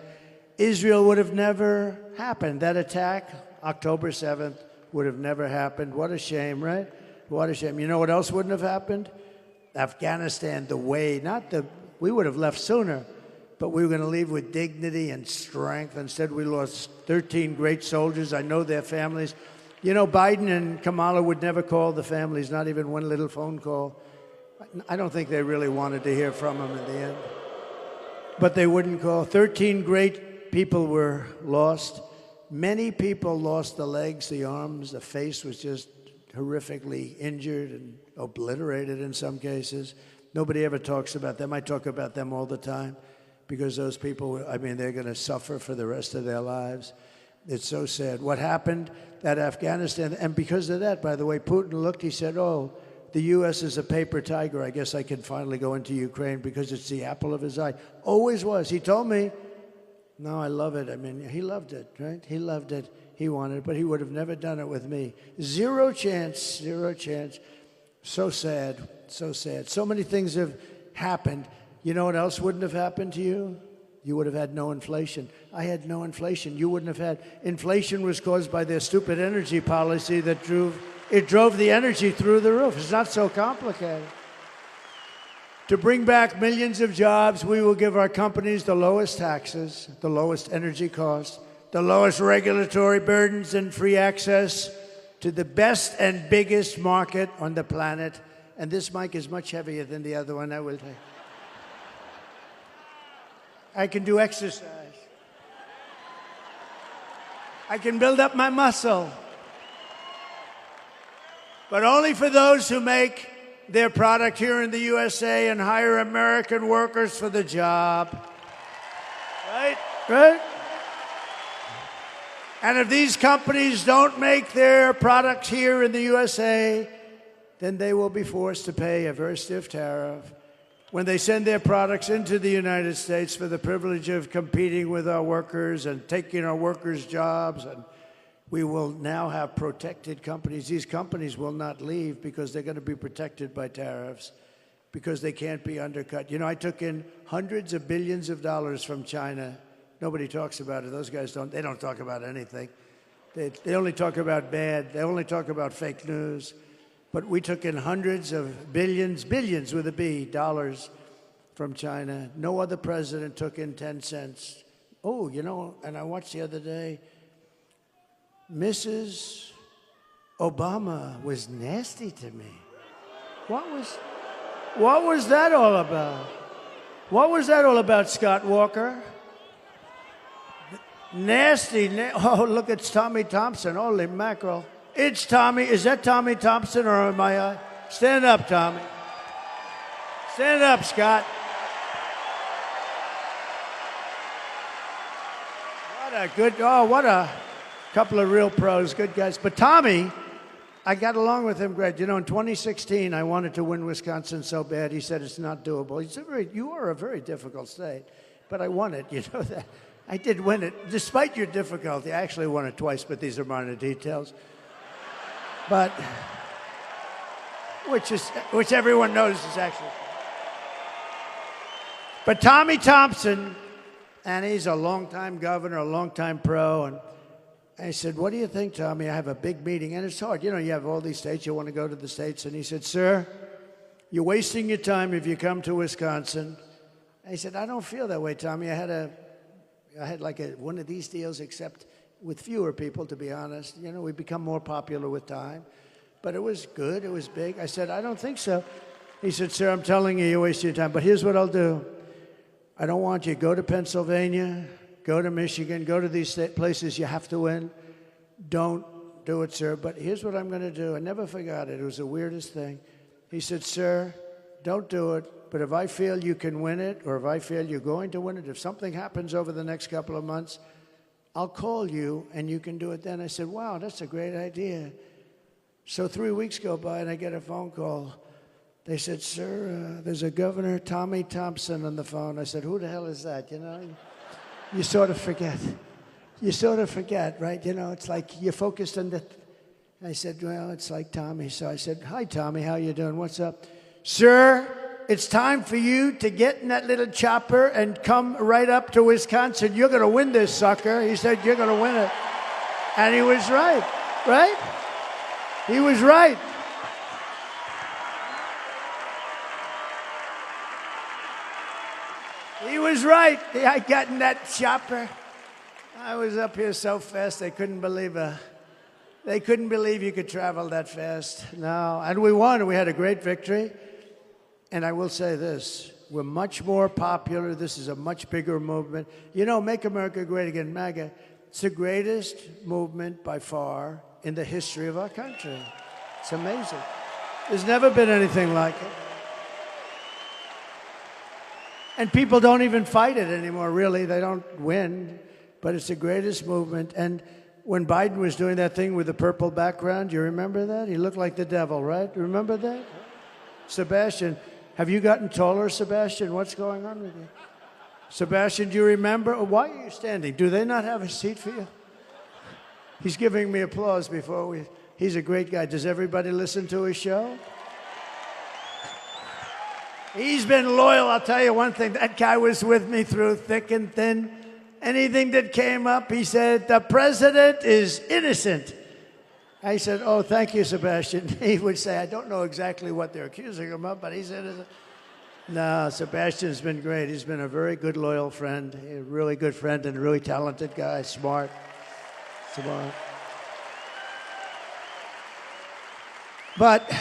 Israel would have never happened. That attack, October 7th, would have never happened. What a shame, right? What a shame. You know what else wouldn't have happened? Afghanistan, we would have left sooner, but we were going to leave with dignity and strength. Instead, we lost 13 great soldiers. I know their families. You know, Biden and Kamala would never call the families, not even one little phone call. I don't think they really wanted to hear from them in the end. But they wouldn't call. 13 great people were lost. Many people lost the legs, the arms, the face was just horrifically injured and obliterated in some cases. Nobody ever talks about them. I talk about them all the time because those people, I mean, they're going to suffer for the rest of their lives. It's so sad. What happened at Afghanistan, and because of that, by the way, Putin looked, he said, oh, the U.S. is a paper tiger. I guess I can finally go into Ukraine because it's the apple of his eye. Always was. He told me, no, I love it. I mean, he loved it, right? He loved it. He wanted it, but he would have never done it with me. Zero chance, zero chance. So sad, so sad. So many things have happened. You know what else wouldn't have happened to you? You would have had no inflation. I had no inflation. You wouldn't have had. Inflation was caused by their stupid energy policy that drove the energy through the roof. It's not so complicated. To bring back millions of jobs, we will give our companies the lowest taxes, the lowest energy costs, the lowest regulatory burdens, and free access to the best and biggest market on the planet. And this mic is much heavier than the other one. I will take. I can do exercise. I can build up my muscle. But only for those who make their product here in the USA and hire American workers for the job. Right? Right? And if these companies don't make their product here in the USA, then they will be forced to pay a very stiff tariff when they send their products into the United States for the privilege of competing with our workers and taking our workers' jobs. And we will now have protected companies. These companies will not leave because they're going to be protected by tariffs because they can't be undercut. You know, I took in hundreds of billions of dollars from China. Nobody talks about it. Those guys they don't talk about anything. They only talk about bad. They only talk about fake news. But we took in hundreds of billions with a B, dollars from China. No other president took in 10 cents. Oh, you know, and I watched the other day, Mrs. Obama was nasty to me. What was that all about? What was that all about, Scott Walker? Nasty. Oh, look, it's Tommy Thompson. Holy mackerel. It's Tommy. Is that Tommy Thompson or am I? Stand up, Tommy. Stand up, Scott. What a couple of real pros, good guys. But Tommy, I got along with him great. You know, in 2016, I wanted to win Wisconsin so bad. He said it's not doable. He said, you are a very difficult state, but I won it. You know that. I did win it, despite your difficulty. I actually won it twice, but these are minor details. But which everyone knows is actually. But Tommy Thompson, and he's a longtime governor, a longtime pro, and I said, what do you think, Tommy? I have a big meeting, and it's hard. You know, you have all these states, you want to go to the states. And he said, sir, you're wasting your time if you come to Wisconsin. I said, I don't feel that way, Tommy. I had like one of these deals, except with fewer people, to be honest. You know, we become more popular with time. But it was good. It was big. I said, I don't think so. He said, sir, I'm telling you, you're wasting your time. But here's what I'll do. I don't want you to go to Pennsylvania, go to Michigan, go to these places you have to win. Don't do it, sir. But here's what I'm going to do. I never forgot it. It was the weirdest thing. He said, sir, don't do it. But if I feel you can win it, or if I feel you're going to win it, if something happens over the next couple of months, I'll call you and you can do it then. I said, wow, that's a great idea. So 3 weeks go by and I get a phone call. They said, sir, there's a Governor Tommy Thompson on the phone. I said, who the hell is that? You know, you sort of forget. You sort of forget, right? You know, it's like you're focused on the... I said, well, it's like Tommy. So I said, hi, Tommy, how you doing? What's up? Sir, it's time for you to get in that little chopper and come right up to Wisconsin. You're going to win this, sucker. He said, you're going to win it. And he was right, right? He was right. He was right. I got in that chopper. I was up here so fast they couldn't believe they couldn't believe you could travel that fast. No, and we won. We had a great victory. And I will say this, we're much more popular. This is a much bigger movement. You know, Make America Great Again, MAGA, it's the greatest movement by far in the history of our country. It's amazing. There's never been anything like it. And people don't even fight it anymore, really. They don't win, but it's the greatest movement. And when Biden was doing that thing with the purple background, you remember that? He looked like the devil, right? Remember that? Sebastian, have you gotten taller, Sebastian? What's going on with you? Sebastian, do you remember? Why are you standing? Do they not have a seat for you? He's giving me applause before we... He's a great guy. Does everybody listen to his show? He's been loyal. I'll tell you one thing. That guy was with me through thick and thin. Anything that came up, he said, the president is innocent. I said, oh, thank you, Sebastian. He would say, I don't know exactly what they're accusing him of, but he's innocent. No, Sebastian's been great. He's been a very good, loyal friend, a really good friend and a really talented guy, smart. But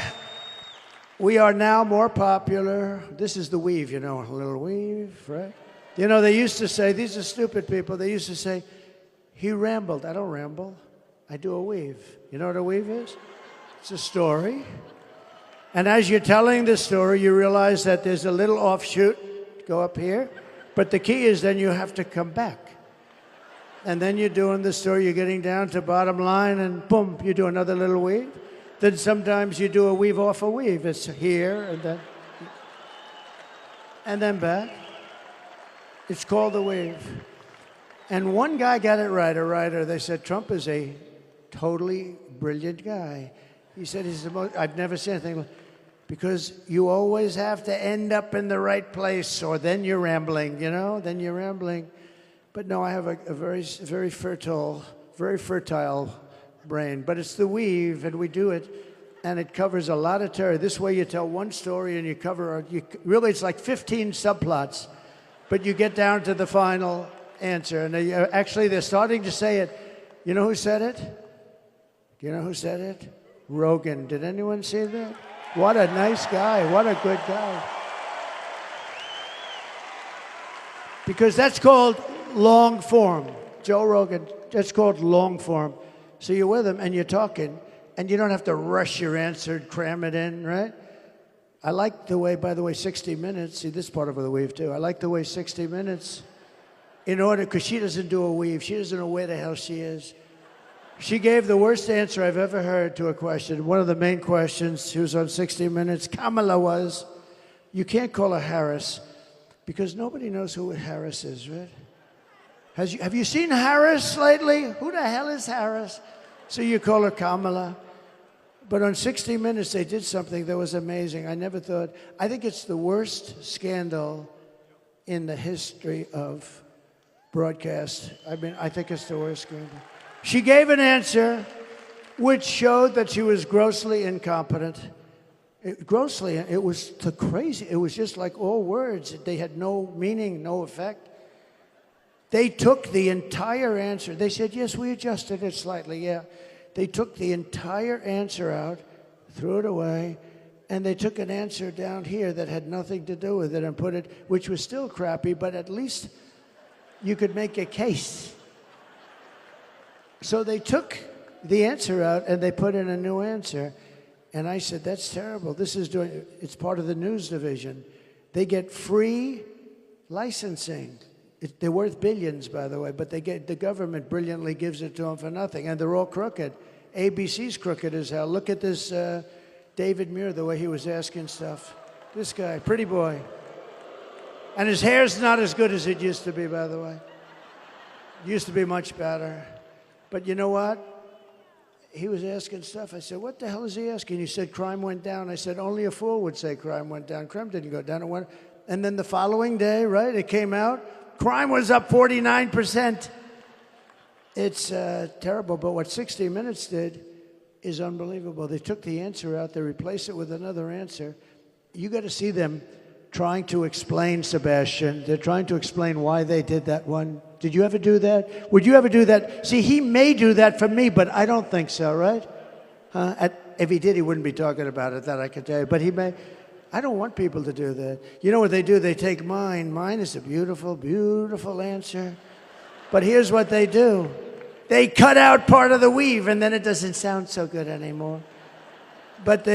we are now more popular. This is the weave, you know, a little weave, right? You know, they used to say, these are stupid people, they used to say, he rambled. I don't ramble. I do a weave. You know what a weave is? It's a story. And as you're telling the story, you realize that there's a little offshoot, go up here. But the key is then you have to come back. And then you're doing the story, you're getting down to bottom line, and boom, you do another little weave. Then sometimes you do a weave off a weave. It's here, and then back. It's called a weave. And one guy got it right, a writer. They said, Trump is a totally brilliant guy. He said, he's the most, I've never seen anything like, because you always have to end up in the right place, or then you're rambling, you know, then you're rambling. But no, I have a very fertile brain. But it's the weave, and we do it, and it covers a lot of territory. This way you tell one story, and you cover, really it's like 15 subplots, but you get down to the final answer. And actually, they're starting to say it. You know who said it? Do you know who said it? Rogan. Did anyone see that? What a nice guy. What a good guy. Because that's called long form. Joe Rogan, that's called long form. So you're with him and you're talking, and you don't have to rush your answer and cram it in, right? I like the way, by the way, 60 Minutes, see this part of the weave too. I like the way 60 Minutes, in order, because she doesn't do a weave. She doesn't know where the hell she is. She gave the worst answer I've ever heard to a question. One of the main questions, she was on 60 Minutes, Kamala was, you can't call her Harris, because nobody knows who Harris is, right? Have you seen Harris lately? Who the hell is Harris? So you call her Kamala. But on 60 Minutes, they did something that was amazing. I never thought. I think it's the worst scandal in the history of broadcast. I mean, I think it's the worst scandal. She gave an answer which showed that she was grossly incompetent. It was crazy. It was just like all words. They had no meaning, no effect. They took the entire answer. They said, yes, we adjusted it slightly, yeah. They took the entire answer out, threw it away, and they took an answer down here that had nothing to do with it and put it, which was still crappy, but at least you could make a case. So they took the answer out and they put in a new answer. And I said, that's terrible. It's part of the news division. They get free licensing. They're worth billions, by the way, but the government brilliantly gives it to them for nothing. And they're all crooked. ABC's crooked as hell. Look at this David Muir, the way he was asking stuff. This guy, pretty boy. And his hair's not as good as it used to be, by the way. It used to be much better. But you know what? He was asking stuff. I said, what the hell is he asking? He said, crime went down. I said, only a fool would say crime went down. Crime didn't go down. It went. And then the following day, right, it came out, crime was up 49%. It's terrible. But what 60 Minutes did is unbelievable. They took the answer out. They replaced it with another answer. You got to see them trying to explain, Sebastian. They're trying to explain why they did that one. Did you ever do that? Would you ever do that? See, he may do that for me, but I don't think so, right? If he did, he wouldn't be talking about it, that I can tell you. But he may. I don't want people to do that. You know what they do? They take mine. Mine is a beautiful, beautiful answer. But here's what they do. They cut out part of the weave, and then it doesn't sound so good anymore. But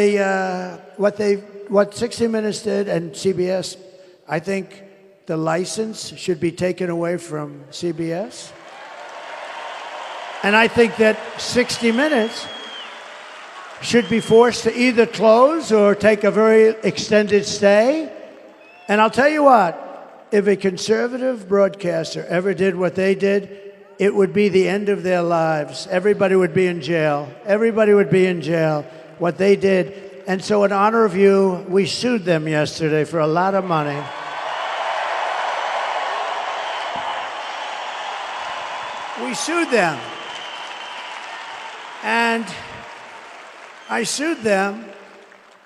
what 60 Minutes did, and CBS, I think the license should be taken away from CBS. And I think that 60 Minutes should be forced to either close or take a very extended stay. And I'll tell you what, if a conservative broadcaster ever did what they did, it would be the end of their lives. Everybody would be in jail. Everybody would be in jail. What they did. And so in honor of you, we sued them yesterday for a lot of money. We sued them. And I sued them,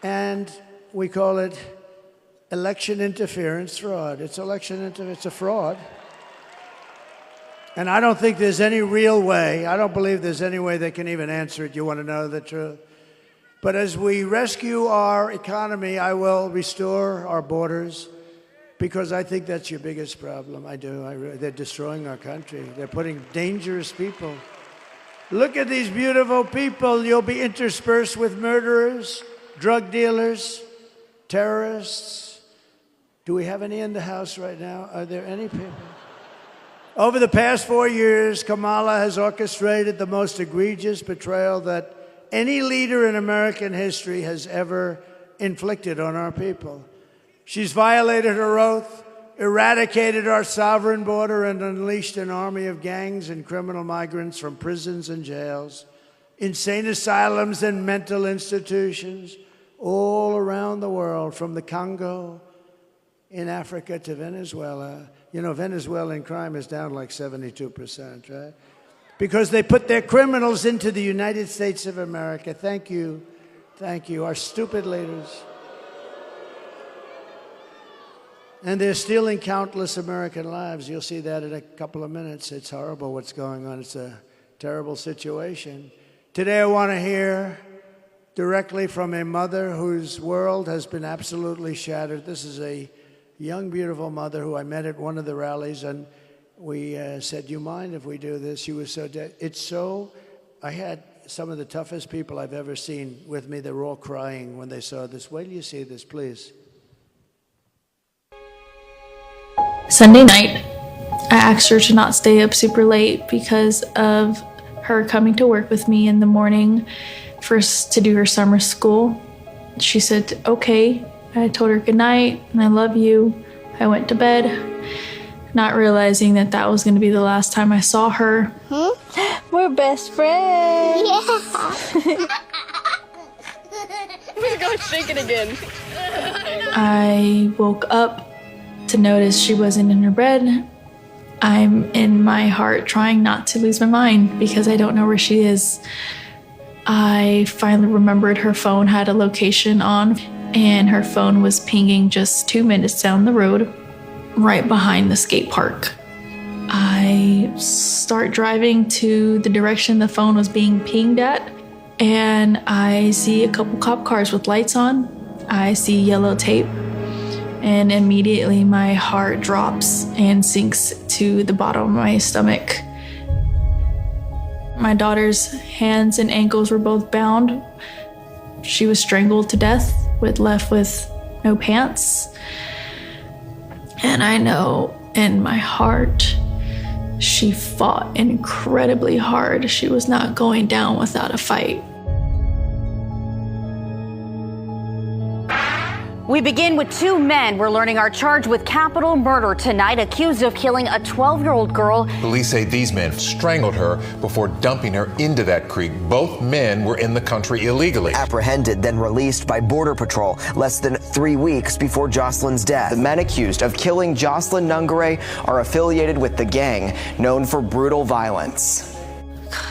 and we call it election interference fraud. It's it's a fraud. And I don't think there's any real way. I don't believe there's any way they can even answer it. You want to know the truth? But as we rescue our economy, I will restore our borders, because I think that's your biggest problem. I do. They're destroying our country. They're putting dangerous people. Look at these beautiful people. You'll be interspersed with murderers, drug dealers, terrorists. Do we have any in the house right now? Are there any people? Over the past 4 years, Kamala has orchestrated the most egregious betrayal that any leader in American history has ever inflicted on our people. She's violated her oath, eradicated our sovereign border, and unleashed an army of gangs and criminal migrants from prisons and jails, insane asylums and mental institutions all around the world, from the Congo in Africa to Venezuela. You know, Venezuelan crime is down like 72%, right? Because they put their criminals into the United States of America. Thank you. Thank you. Our stupid leaders. And they're stealing countless American lives. You'll see that in a couple of minutes. It's horrible what's going on. It's a terrible situation. Today I want to hear directly from a mother whose world has been absolutely shattered. This is a young, beautiful mother who I met at one of the rallies, and we said, "Do you mind if we do this?" She was so dead. I had some of the toughest people I've ever seen with me. They were all crying when they saw this. Wait till you see this, please. Sunday night, I asked her to not stay up super late because of her coming to work with me in the morning first to do her summer school. She said, okay. I told her good night and I love you. I went to bed, not realizing that that was going to be the last time I saw her. We're best friends. Yeah. We're going to shake it again. I woke up to notice she wasn't in her bed. I'm in my heart trying not to lose my mind because I don't know where she is. I finally remembered her phone had a location on, and her phone was pinging just 2 minutes down the road, right behind the skate park. I start driving to the direction the phone was being pinged at, and I see a couple cop cars with lights on. I see yellow tape. and immediately my heart drops and sinks to the bottom of my stomach. My daughter's hands and ankles were both bound. She was strangled to death, left with no pants. And I know in my heart, she fought incredibly hard. She was not going down without a fight. We begin with two men we're learning are charged with capital murder tonight, accused of killing a 12-year-old girl. Police say these men strangled her before dumping her into that creek. Both men were in the country illegally. Apprehended, then released by Border Patrol less than 3 weeks before Jocelyn's death. The men accused of killing Jocelyn Nungare are affiliated with the gang known for brutal violence.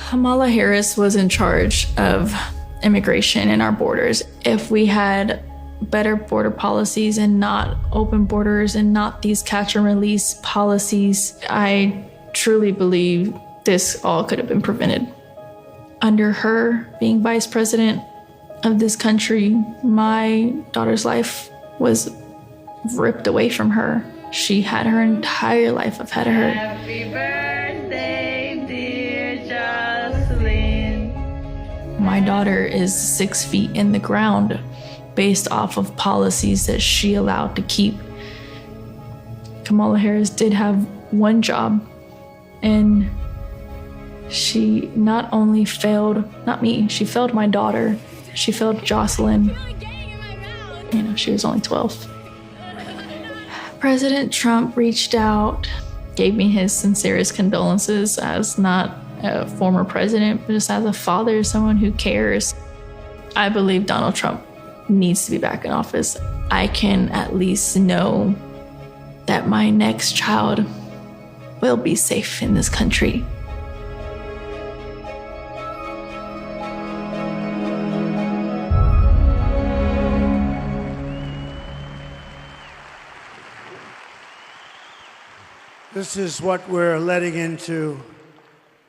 Kamala Harris was in charge of immigration and our borders. If we had better border policies and not open borders and not these catch and release policies, I truly believe this all could have been prevented. Under her being vice president of this country, my daughter's life was ripped away from her. She had her entire life ahead of her. Happy birthday, dear Jocelyn. My daughter is 6 feet in the ground based off of policies that she allowed to keep. Kamala Harris did have one job, and she not only failed, not me, she failed my daughter. She failed Jocelyn. You know, she was only 12. President Trump reached out, gave me his sincerest condolences as not a former president, but just as a father, someone who cares. I believe Donald Trump needs to be back in office. I can at least know that my next child will be safe in this country. This is what we're letting into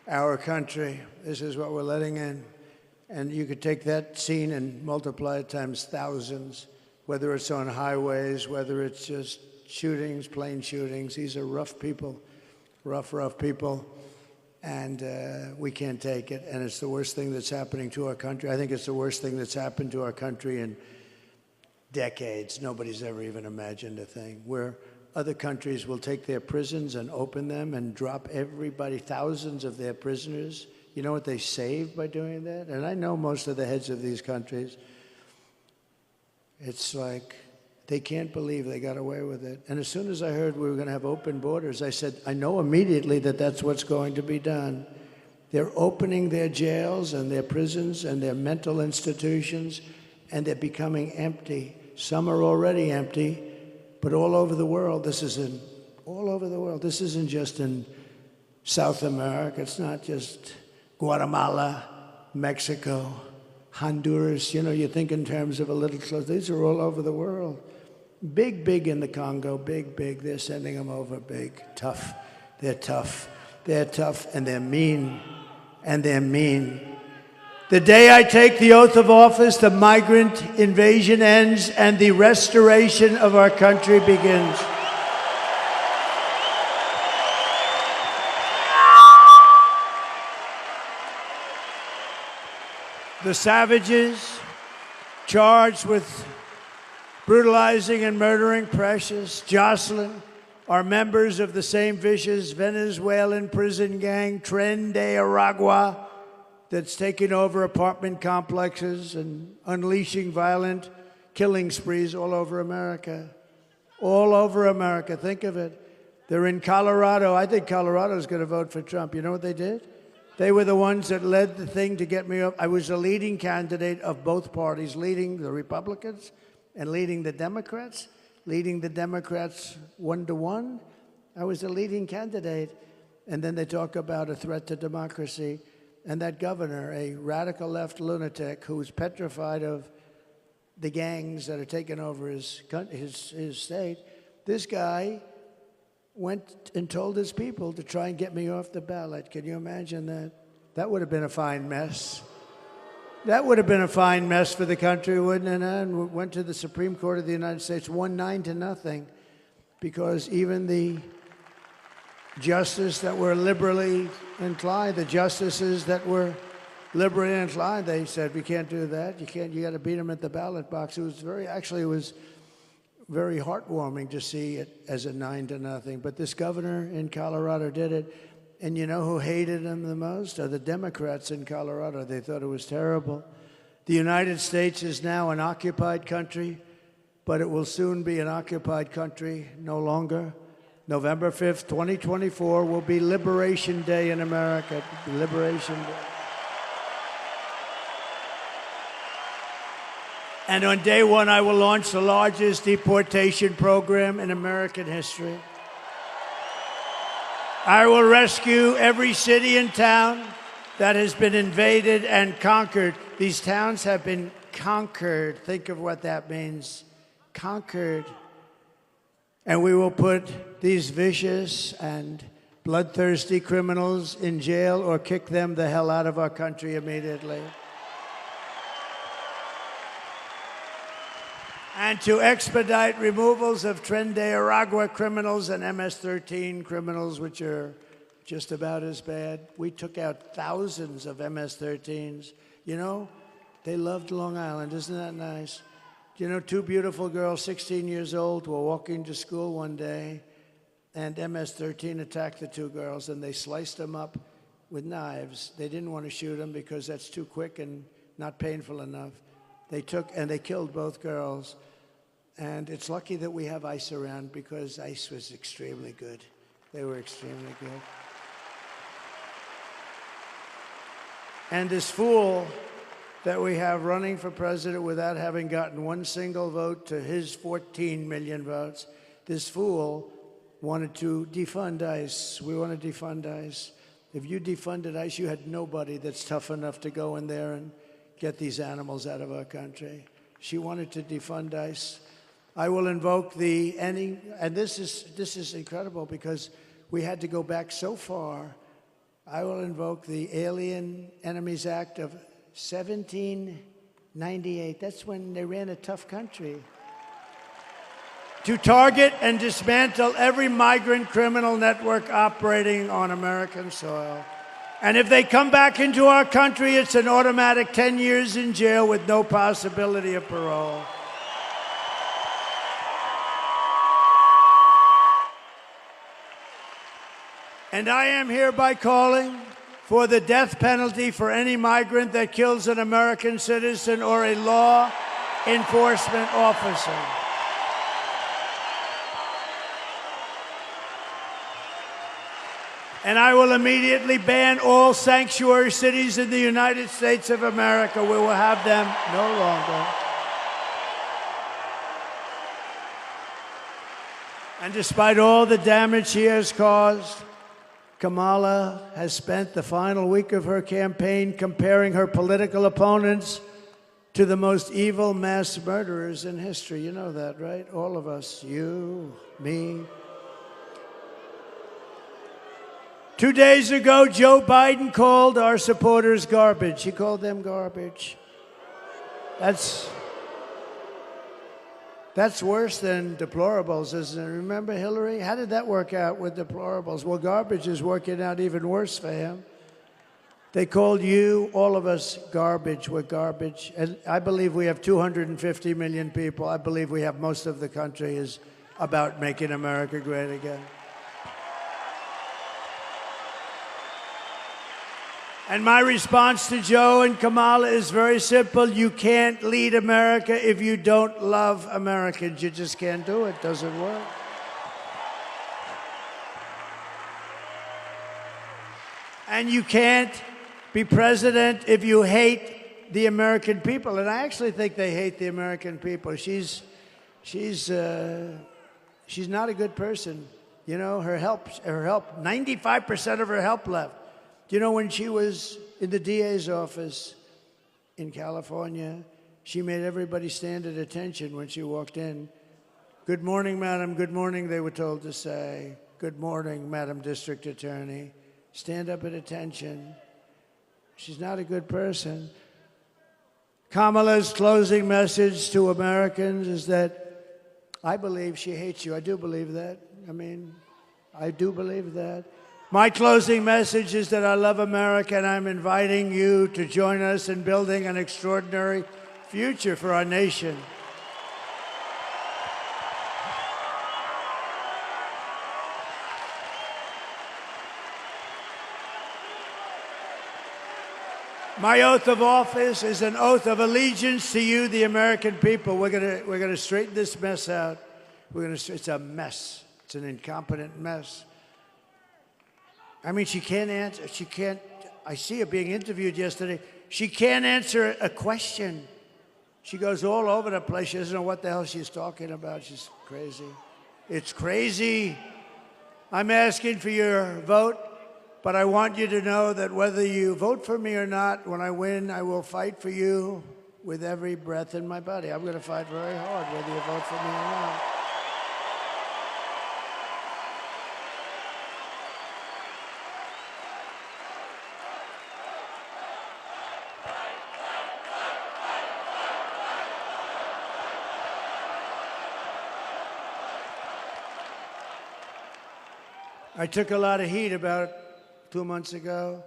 our country. This is what we're letting in. And you could take that scene and multiply it times thousands, whether it's on highways, whether it's just shootings, plane shootings. These are rough people, rough people. And we can't take it. And it's the worst thing that's happening to our country. I think it's the worst thing that's happened to our country in decades. Nobody's ever even imagined a thing where other countries will take their prisons and open them and drop everybody, thousands of their prisoners. You know what they saved by doing that? And I know most of the heads of these countries. It's like they can't believe they got away with it. And as soon as I heard we were going to have open borders, I said, I know immediately that that's what's going to be done. They're opening their jails and their prisons and their mental institutions, and they're becoming empty. Some are already empty, but all over the world. All over the world. This isn't just in South America. It's not just Guatemala, Mexico, Honduras. You know, you think in terms of a little close. These are all over the world. Big in the Congo, big. They're sending them over, big, tough. They're tough, and they're mean, The day I take the oath of office, the migrant invasion ends and the restoration of our country begins. The savages charged with brutalizing and murdering Precious, Jocelyn, are members of the same vicious Venezuelan prison gang, Tren de Aragua, that's taking over apartment complexes and unleashing violent killing sprees all over America. All over America, think of it. They're in Colorado. I think Colorado's going to vote for Trump. You know what they did? They were the ones that led the thing to get me up. I was the leading candidate of both parties, leading the Republicans and leading the Democrats 1-to-1. I was the leading candidate. And then they talk about a threat to democracy. And that governor, a radical left lunatic who's petrified of the gangs that are taking over his state, this guy went and told his people to try and get me off the ballot. Can you imagine that? That would have been a fine mess. That would have been a fine mess for the country, wouldn't it? And went to the Supreme Court of the United States, won 9-0, because even the justices that were liberally inclined, they said, we can't do that. You got to beat them at the ballot box. It was very heartwarming to see it as a 9-0. But this governor in Colorado did it. And you know who hated him the most? Are the Democrats in Colorado. They thought it was terrible. The United States is now an occupied country, but it will soon be an occupied country no longer. November 5th, 2024 will be Liberation Day in America. Liberation Day. And on day one, I will launch the largest deportation program in American history. I will rescue every city and town that has been invaded and conquered. These towns have been conquered. Think of what that means. Conquered. And we will put these vicious and bloodthirsty criminals in jail or kick them the hell out of our country immediately. And to expedite removals of Tren de Aragua criminals and MS-13 criminals, which are just about as bad. We took out thousands of MS-13s. You know, they loved Long Island. Isn't that nice? You know, two beautiful girls, 16 years old, were walking to school one day, and MS-13 attacked the two girls, and they sliced them up with knives. They didn't want to shoot them because that's too quick and not painful enough. They killed both girls. And it's lucky that we have ICE around because ICE was extremely good. They were extremely good. And this fool that we have running for president without having gotten one single vote to his 14 million votes, this fool wanted to defund ICE. We want to defund ICE. If you defunded ICE, you had nobody that's tough enough to go in there and get these animals out of our country. She wanted to defund ICE. I will invoke and this is incredible because we had to go back so far. I will invoke the Alien Enemies Act of 1798. That's when they ran a tough country. To target and dismantle every migrant criminal network operating on American soil. And if they come back into our country, it's an automatic 10 years in jail with no possibility of parole. And I am hereby calling for the death penalty for any migrant that kills an American citizen or a law enforcement officer. And I will immediately ban all sanctuary cities in the United States of America. We will have them no longer. And despite all the damage she has caused, Kamala has spent the final week of her campaign comparing her political opponents to the most evil mass murderers in history. You know that, right? All of us, you, me. 2 days ago, Joe Biden called our supporters garbage. He called them garbage. That's worse than deplorables, isn't it? Remember Hillary? How did that work out with deplorables? Well, garbage is working out even worse for him. They called you, all of us, garbage. We're garbage. And I believe we have 250 million people. I believe we have most of the country is about making America great again. And my response to Joe and Kamala is very simple. You can't lead America if you don't love Americans. You just can't do it. It doesn't work. And you can't be president if you hate the American people. And I actually think they hate the American people. She's not a good person. You know, her help, 95% of her help left. You know, when she was in the DA's office in California, she made everybody stand at attention when she walked in. Good morning, madam. Good morning, they were told to say. Good morning, Madam District Attorney. Stand up at attention. She's not a good person. Kamala's closing message to Americans is that I believe she hates you. I do believe that. I do believe that. My closing message is that I love America, and I'm inviting you to join us in building an extraordinary future for our nation. My oath of office is an oath of allegiance to you, the American people. We're gonna straighten this mess out. It's a mess. It's an incompetent mess. She can't answer. I see her being interviewed yesterday. She can't answer a question. She goes all over the place. She doesn't know what the hell she's talking about. She's crazy. It's crazy. I'm asking for your vote. But I want you to know that whether you vote for me or not, when I win, I will fight for you with every breath in my body. I'm going to fight very hard, whether you vote for me or not. I took a lot of heat about 2 months ago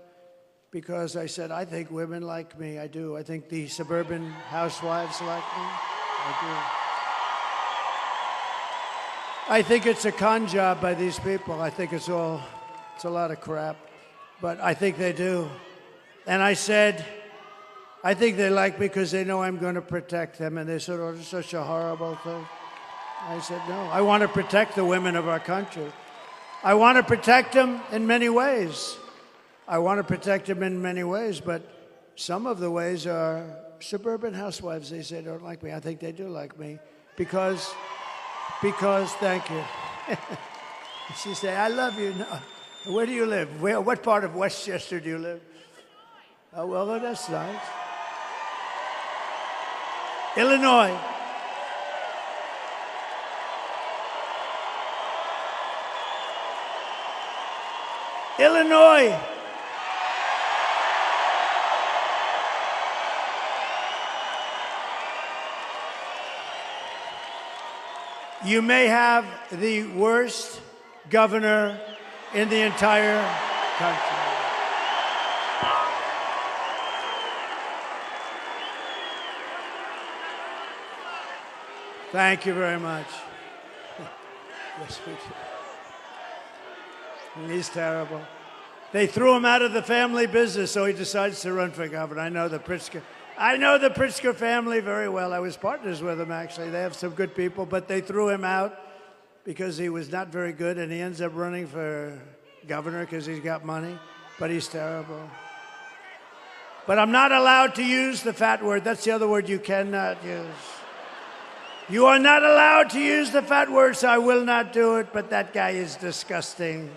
because I said, I think women like me. I do. I think the suburban housewives like me. I do. I think it's a con job by these people. I think it's a lot of crap. But I think they do. And I said, I think they like me because they know I'm going to protect them. And they said, oh, it's such a horrible thing. I said, no, I want to protect the women of our country. I want to protect them in many ways. But some of the ways are suburban housewives. They say don't like me. I think they do like me because thank you. She said, I love you. No. Where do you live? What part of Westchester do you live? Oh, well, that's nice. Illinois. Illinois. You may have the worst governor in the entire country. Thank you very much. Yes, we do. He's terrible. They threw him out of the family business, so he decides to run for governor. I know the Pritzker family very well. I was partners with them, actually. They have some good people, but they threw him out because he was not very good, and he ends up running for governor because he's got money, but he's terrible. But I'm not allowed to use the fat word. That's the other word you cannot use. You are not allowed to use the fat word, so I will not do it, but that guy is disgusting.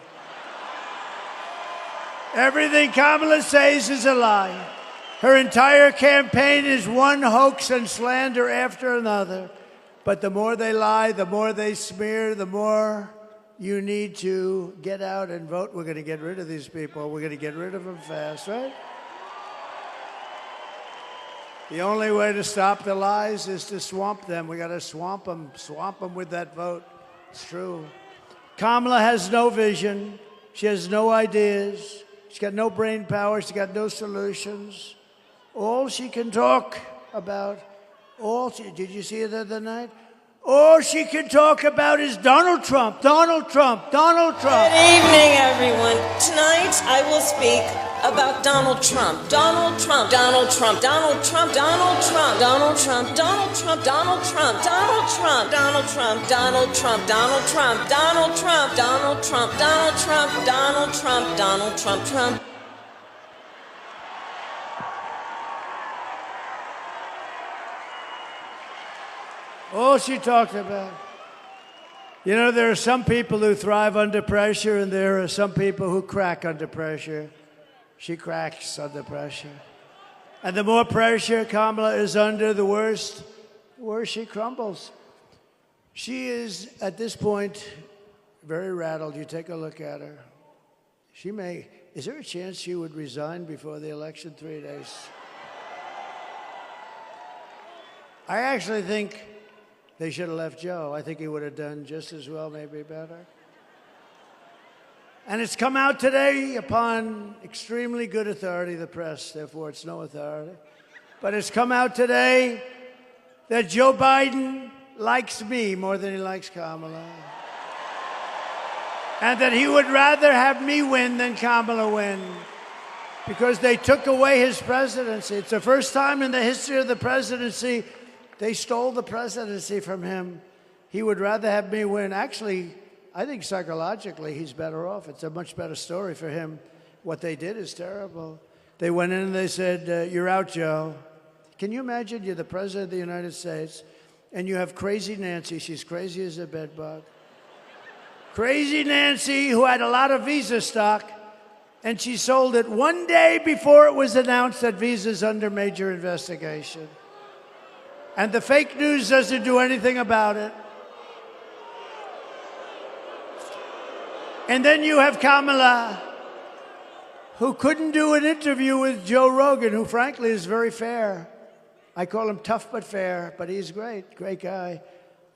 Everything Kamala says is a lie. Her entire campaign is one hoax and slander after another. But the more they lie, the more they smear, the more you need to get out and vote. We're going to get rid of these people. We're going to get rid of them fast, right? The only way to stop the lies is to swamp them. We got to swamp them with that vote. It's true. Kamala has no vision. She has no ideas. She's got no brain power. She's got no solutions. All she can talk about, did you see it the other night? All she can talk about is Donald Trump, Donald Trump, Donald Trump. Good evening, everyone. Tonight, I will speak about Donald Trump. Donald Trump, Donald Trump, Donald Trump, Donald Trump, Donald Trump, Donald Trump, Donald Trump, Donald Trump, Donald Trump, Donald Trump, Donald Trump, Donald Trump, Donald Trump, Donald Trump, Donald Trump, Donald Trump, Trump. All she talked about. You know, there are some people who thrive under pressure, and there are some people who crack under pressure. She cracks under pressure. And the more pressure Kamala is under, the worse she crumbles. She is, at this point, very rattled. You take a look at her. Is there a chance she would resign before the election 3 days? I actually think they should have left Joe. I think he would have done just as well, maybe better. And it's come out today upon extremely good authority, the press, therefore it's no authority. But it's come out today that Joe Biden likes me more than he likes Kamala. And that he would rather have me win than Kamala win, because they took away his presidency. It's the first time in the history of the presidency they stole the presidency from him. He would rather have me win. Actually, I think psychologically he's better off. It's a much better story for him. What they did is terrible. They went in and they said, you're out, Joe. Can you imagine you're the president of the United States and you have Crazy Nancy. She's crazy as a bedbug. Crazy Nancy, who had a lot of Visa stock, and she sold it one day before it was announced that Visa's under major investigation. And the fake news doesn't do anything about it. And then you have Kamala, who couldn't do an interview with Joe Rogan, who frankly is very fair. I call him tough but fair, but he's great guy.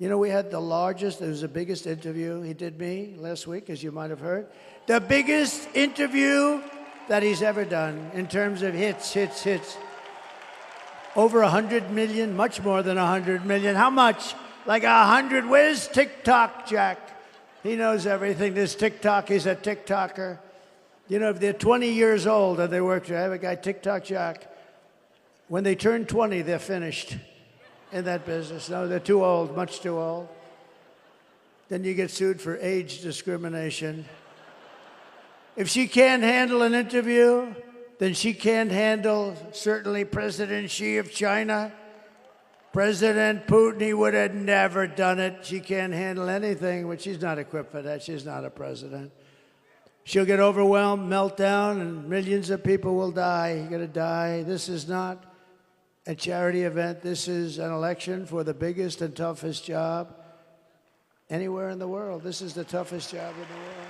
You know, we had the largest, it was the biggest interview. He did me last week, as you might have heard. The biggest interview that he's ever done in terms of hits. Over 100 million, much more than 100 million. How much? Like 100. Where's TikTok, Jack? He knows everything. This TikTok, he's a TikToker. You know, if they're 20 years old and they work, I have a guy, TikTok Jack. When they turn 20, they're finished in that business. No, they're too old, much too old. Then you get sued for age discrimination. If she can't handle an interview, then she can't handle certainly President Xi of China. President Putin, he would have never done it. She can't handle anything, but she's not equipped for that. She's not a president. She'll get overwhelmed, meltdown, and millions of people will die. You're going to die. This is not a charity event. This is an election for the biggest and toughest job anywhere in the world. This is the toughest job in the world.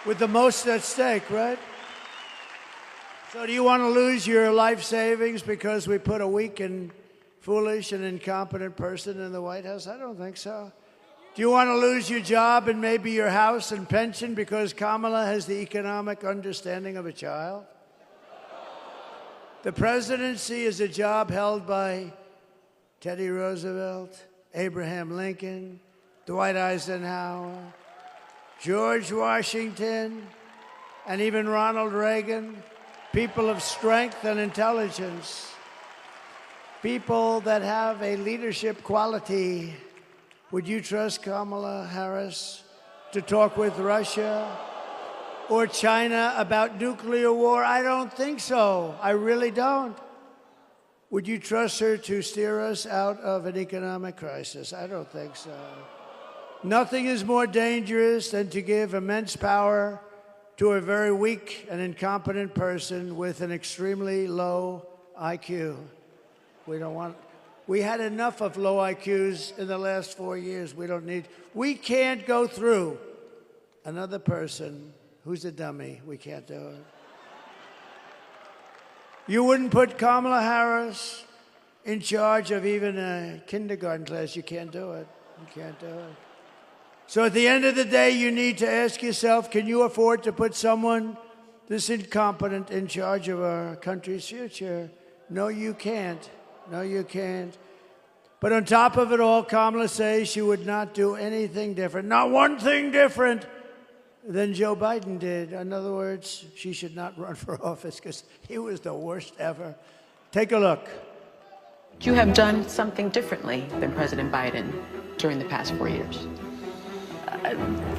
With the most at stake, right? So do you want to lose your life savings because we put a weak and foolish and incompetent person in the White House? I don't think so. Do you want to lose your job and maybe your house and pension because Kamala has the economic understanding of a child? The presidency is a job held by Teddy Roosevelt, Abraham Lincoln, Dwight Eisenhower, George Washington, and even Ronald Reagan. People of strength and intelligence. People that have a leadership quality. Would you trust Kamala Harris to talk with Russia or China about nuclear war? I don't think so. I really don't. Would you trust her to steer us out of an economic crisis? I don't think so. Nothing is more dangerous than to give immense power to a very weak and incompetent person with an extremely low IQ. We had enough of low IQs in the last 4 years. We can't go through another person who's a dummy. We can't do it. You wouldn't put Kamala Harris in charge of even a kindergarten class. You can't do it. You can't do it. So at the end of the day, you need to ask yourself, can you afford to put someone this incompetent in charge of our country's future? No, you can't. No, you can't. But on top of it all, Kamala says she would not do anything different, not one thing different than Joe Biden did. In other words, she should not run for office because he was the worst ever. Take a look. You have done something differently than President Biden during the past 4 years.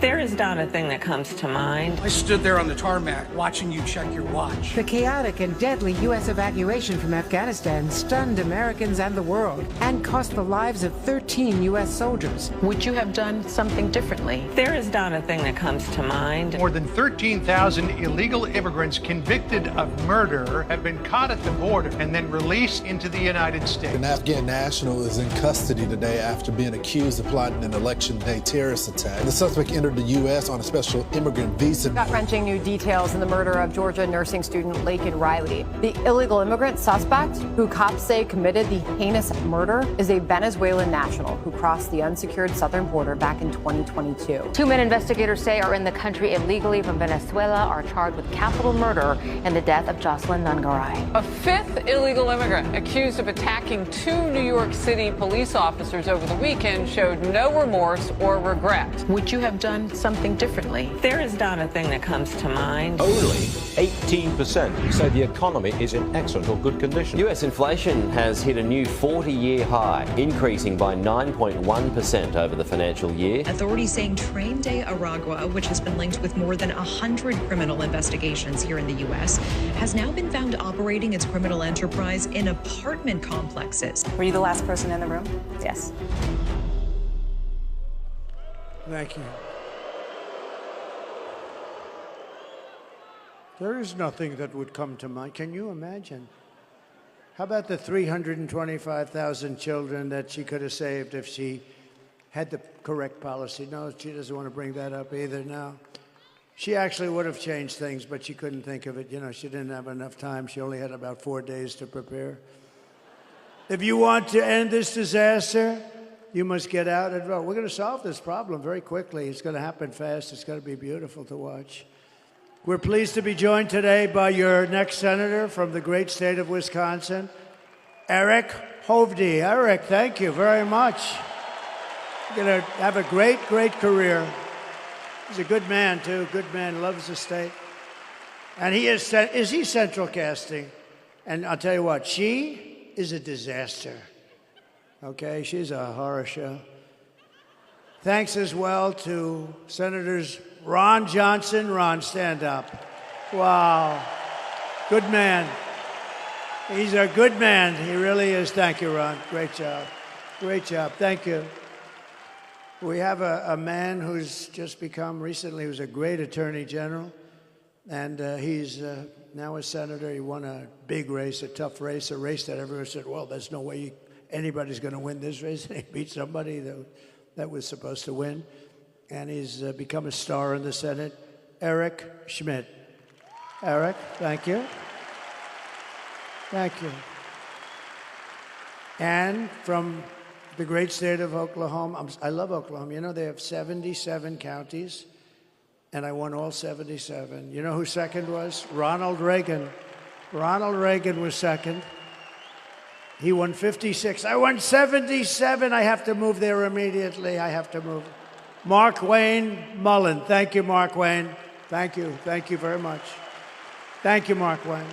There is not a thing that comes to mind. I stood there on the tarmac watching you check your watch. The chaotic and deadly U.S. evacuation from Afghanistan stunned Americans and the world and cost the lives of 13 U.S. soldiers. Would you have done something differently? There is not a thing that comes to mind. More than 13,000 illegal immigrants convicted of murder have been caught at the border and then released into the United States. An Afghan national is in custody today after being accused of plotting an election day terrorist attack. The suspect entered the U.S. on a special immigrant visa. Gut-wrenching new details in the murder of Georgia nursing student Laken Riley. The illegal immigrant suspect, who cops say committed the heinous murder, is a Venezuelan national who crossed the unsecured southern border back in 2022. 2 men investigators say are in the country illegally from Venezuela are charged with capital murder in the death of Jocelyn Nungaray. A fifth illegal immigrant accused of attacking 2 New York City police officers over the weekend showed no remorse or regret. Would you have done something differently? There is not a thing that comes to mind. Only 18% say the economy is in excellent or good condition. US inflation has hit a new 40-year high, increasing by 9.1% over the financial year. Authorities saying Train de Aragua, which has been linked with more than 100 criminal investigations here in the U.S., has now been found operating its criminal enterprise in apartment complexes. Were you the last person in the room? Yes. Thank you. There is nothing that would come to mind. Can you imagine? How about the 325,000 children that she could have saved if she had the correct policy? No, she doesn't want to bring that up either now. She actually would have changed things, but she couldn't think of it. You know, she didn't have enough time. She only had about 4 days to prepare. If you want to end this disaster, you must get out and vote. We're going to solve this problem very quickly. It's going to happen fast. It's going to be beautiful to watch. We're pleased to be joined today by your next senator from the great state of Wisconsin, Eric Hovde. Eric, thank you very much. You're going to have a great, great career. He's a good man, too. Good man, loves the state. And he is he central casting? And I'll tell you what, she is a disaster. Okay, she's a horror show. Thanks as well to Senators Ron Johnson. Ron, stand up. Wow. Good man. He's a good man. He really is. Thank you, Ron. Great job. Great job. Thank you. We have a man who's just become, recently, he was a great attorney general, and he's now a senator. He won a big race, a tough race, a race that everyone said, well, there's no way anybody's going to win this race. And he beat somebody that was supposed to win. And he's become a star in the Senate, Eric Schmidt. Eric, thank you. Thank you. And from the great state of Oklahoma, I love Oklahoma. You know, they have 77 counties, and I won all 77. You know who second was? Ronald Reagan. Ronald Reagan was second. He won 56. I won 77. I have to move there immediately. I have to move. Mark Wayne Mullen. Thank you, Mark Wayne. Thank you. Thank you very much. Thank you, Mark Wayne.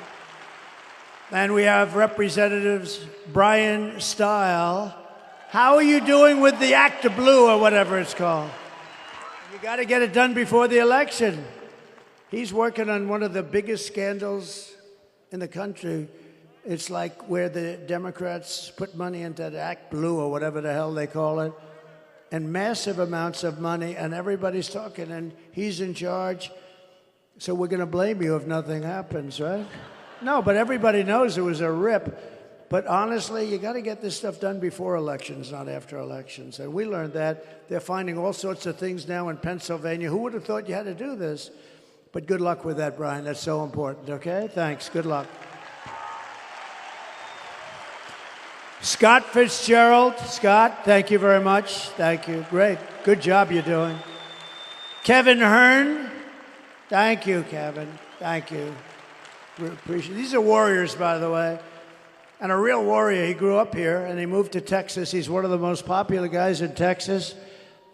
And we have Representatives Brian Stile. How are you doing with the Act of Blue or whatever it's called? You got to get it done before the election. He's working on one of the biggest scandals in the country. It's like where the Democrats put money into the Act Blue or whatever the hell they call it, and massive amounts of money, and everybody's talking, and he's in charge. So we're going to blame you if nothing happens, right? No, but everybody knows it was a rip. But honestly, you got to get this stuff done before elections, not after elections. And we learned that. They're finding all sorts of things now in Pennsylvania. Who would have thought you had to do this? But good luck with that, Brian. That's so important, okay? Thanks. Good luck. Scott Fitzgerald. Scott, thank you very much. Thank you. Great. Good job you're doing. Kevin Hearn. Thank you, Kevin. Thank you. We appreciate it. These are warriors, by the way. And a real warrior. He grew up here, and he moved to Texas. He's one of the most popular guys in Texas.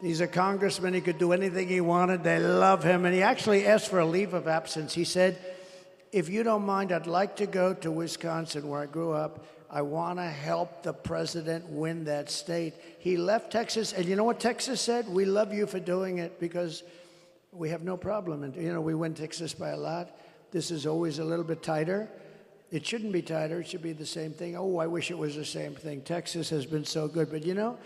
He's a congressman. He could do anything he wanted. They love him. And he actually asked for a leave of absence. He said, if you don't mind, I'd like to go to Wisconsin, where I grew up. I want to help the president win that state. He left Texas, and you know what Texas said? We love you for doing it because we have no problem. And, you know, we win Texas by a lot. This is always a little bit tighter. It shouldn't be tighter. It should be the same thing. Oh, I wish it was the same thing. Texas has been so good. But, you know,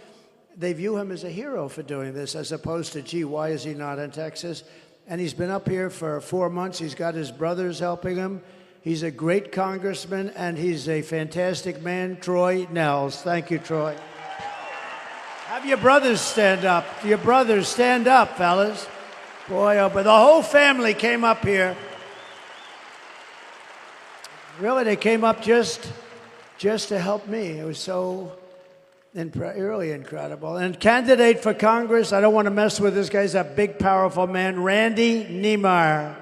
they view him as a hero for doing this, as opposed to, gee, why is he not in Texas? And he's been up here for 4 months. He's got his brothers helping him. He's a great congressman, and he's a fantastic man, Troy Nehls. Thank you, Troy. Have your brothers stand up. Your brothers stand up, fellas. Boy, oh, but the whole family came up here. Really, they came up just to help me. It was so really incredible. And candidate for Congress, I don't want to mess with this guy. He's a big, powerful man, Randy Niemeyer.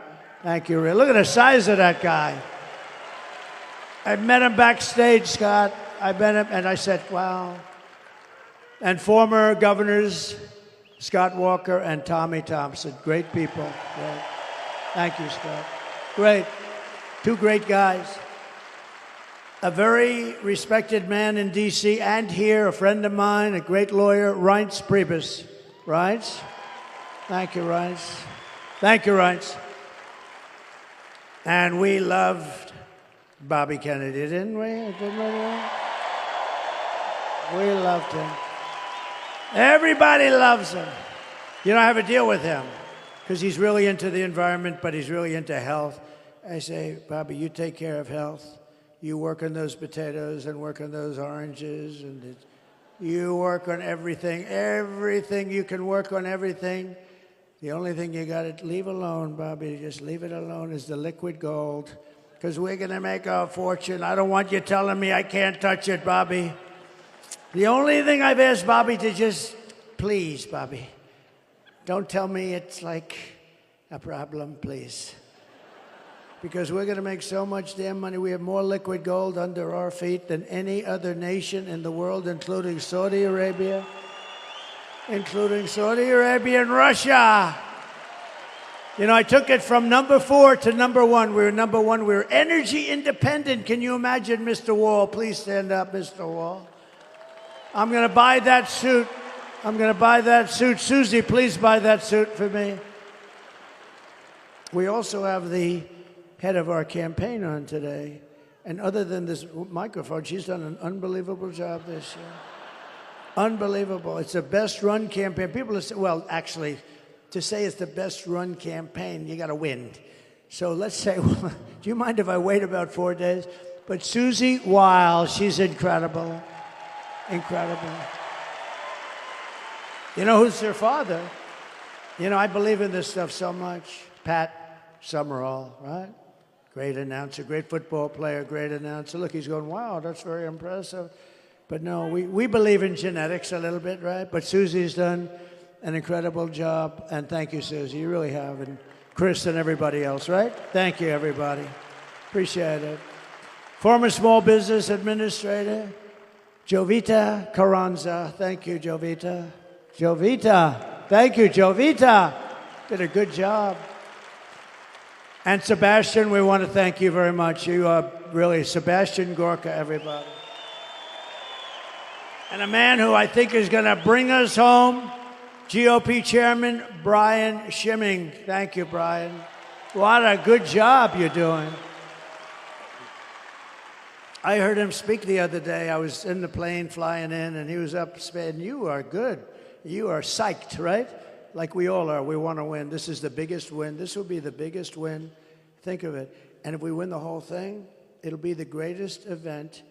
Thank you, Ray. Look at the size of that guy. I met him backstage, Scott. I met him, and I said, wow. And former governors, Scott Walker and Tommy Thompson. Great people. Great. Thank you, Scott. Great. Two great guys. A very respected man in D.C. and here, a friend of mine, a great lawyer, Reince Priebus. Reince? Thank you, Reince. Thank you, Reince. And we loved Bobby Kennedy, didn't we? We loved him. Everybody loves him. You know, I have a deal with him because he's really into the environment, but he's really into health. I say, Bobby, you take care of health. You work on those potatoes and work on those oranges, and you work on everything. Everything, you can work on everything. The only thing you got to leave alone, Bobby, just leave it alone, is the liquid gold, because we're going to make our fortune. I don't want you telling me I can't touch it, Bobby. The only thing I've asked Bobby to just, please, Bobby, don't tell me it's like a problem, please. Because we're going to make so much damn money. We have more liquid gold under our feet than any other nation in the world, including Saudi Arabia and Russia. You know, I took it from number 4 to number 1. We were number 1. We were energy independent. Can you imagine, Mr. Wall? Please stand up, Mr. Wall. I'm going to buy that suit. I'm going to buy that suit. Susie, please buy that suit for me. We also have the head of our campaign on today. And other than this microphone, she's done an unbelievable job this year. Unbelievable. It's the best run campaign. People say, well, actually, to say it's the best run campaign, you got to win. So let's say, well, do you mind if I wait about 4 days? But Susie Wiles, she's incredible. Incredible. You know who's their father? You know, I believe in this stuff so much. Pat Summerall, right? Great announcer, great football player, great announcer. Look, he's going, wow, that's very impressive. But no, we believe in genetics a little bit, right? But Susie's done an incredible job. And thank you, Susie. You really have. And Chris and everybody else, right? Thank you, everybody. Appreciate it. Former small business administrator, Jovita Carranza. Thank you, Jovita. Jovita. Thank you, Jovita. Did a good job. And Sebastian, we want to thank you very much. You are really Sebastian Gorka, everybody. And a man who I think is going to bring us home, GOP Chairman Brian Schimming. Thank you, Brian. What a good job you're doing. I heard him speak the other day. I was in the plane flying in, and he was up saying, you are good. You are psyched, right? Like we all are. We want to win. This is the biggest win. This will be the biggest win. Think of it. And if we win the whole thing, it'll be the greatest event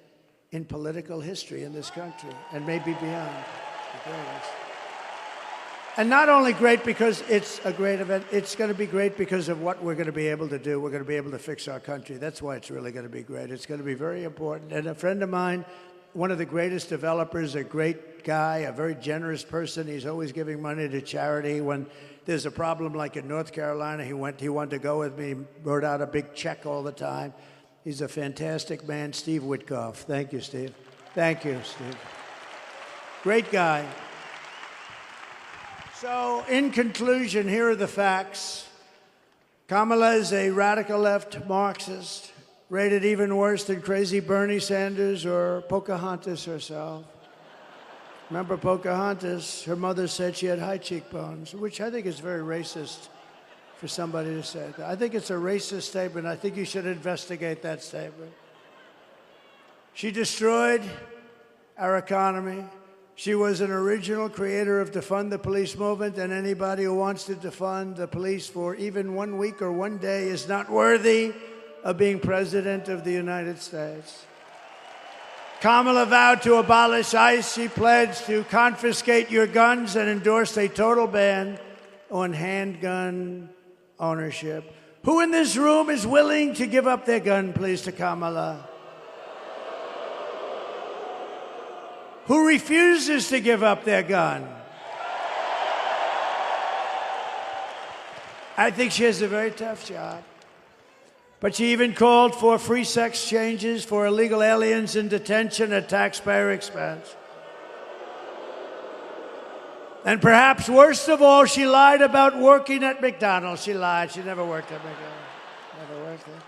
in political history in this country, and maybe beyond. The greatest. And not only great because it's a great event, it's going to be great because of what we're going to be able to do. We're going to be able to fix our country. That's why it's really going to be great. It's going to be very important. And a friend of mine, one of the greatest developers, a great guy, a very generous person. He's always giving money to charity. When there's a problem like in North Carolina, he wanted to go with me, wrote out a big check all the time. He's a fantastic man, Steve Witkoff. Thank you, Steve. Thank you, Steve. Great guy. So, in conclusion, here are the facts. Kamala is a radical left Marxist, rated even worse than crazy Bernie Sanders or Pocahontas herself. Remember Pocahontas? Her mother said she had high cheekbones, which I think is very racist for somebody to say that. I think it's a racist statement. I think you should investigate that statement. She destroyed our economy. She was an original creator of defund the police movement, and anybody who wants to defund the police for even 1 week or 1 day is not worthy of being president of the United States. Kamala vowed to abolish ICE. She pledged to confiscate your guns and endorsed a total ban on handgun ownership. Who in this room is willing to give up their gun, please, to Kamala? Who refuses to give up their gun? I think she has a very tough job. But she even called for free sex changes for illegal aliens in detention at taxpayer expense. And perhaps worst of all, she lied about working at McDonald's. She lied. She never worked at McDonald's. Never worked there.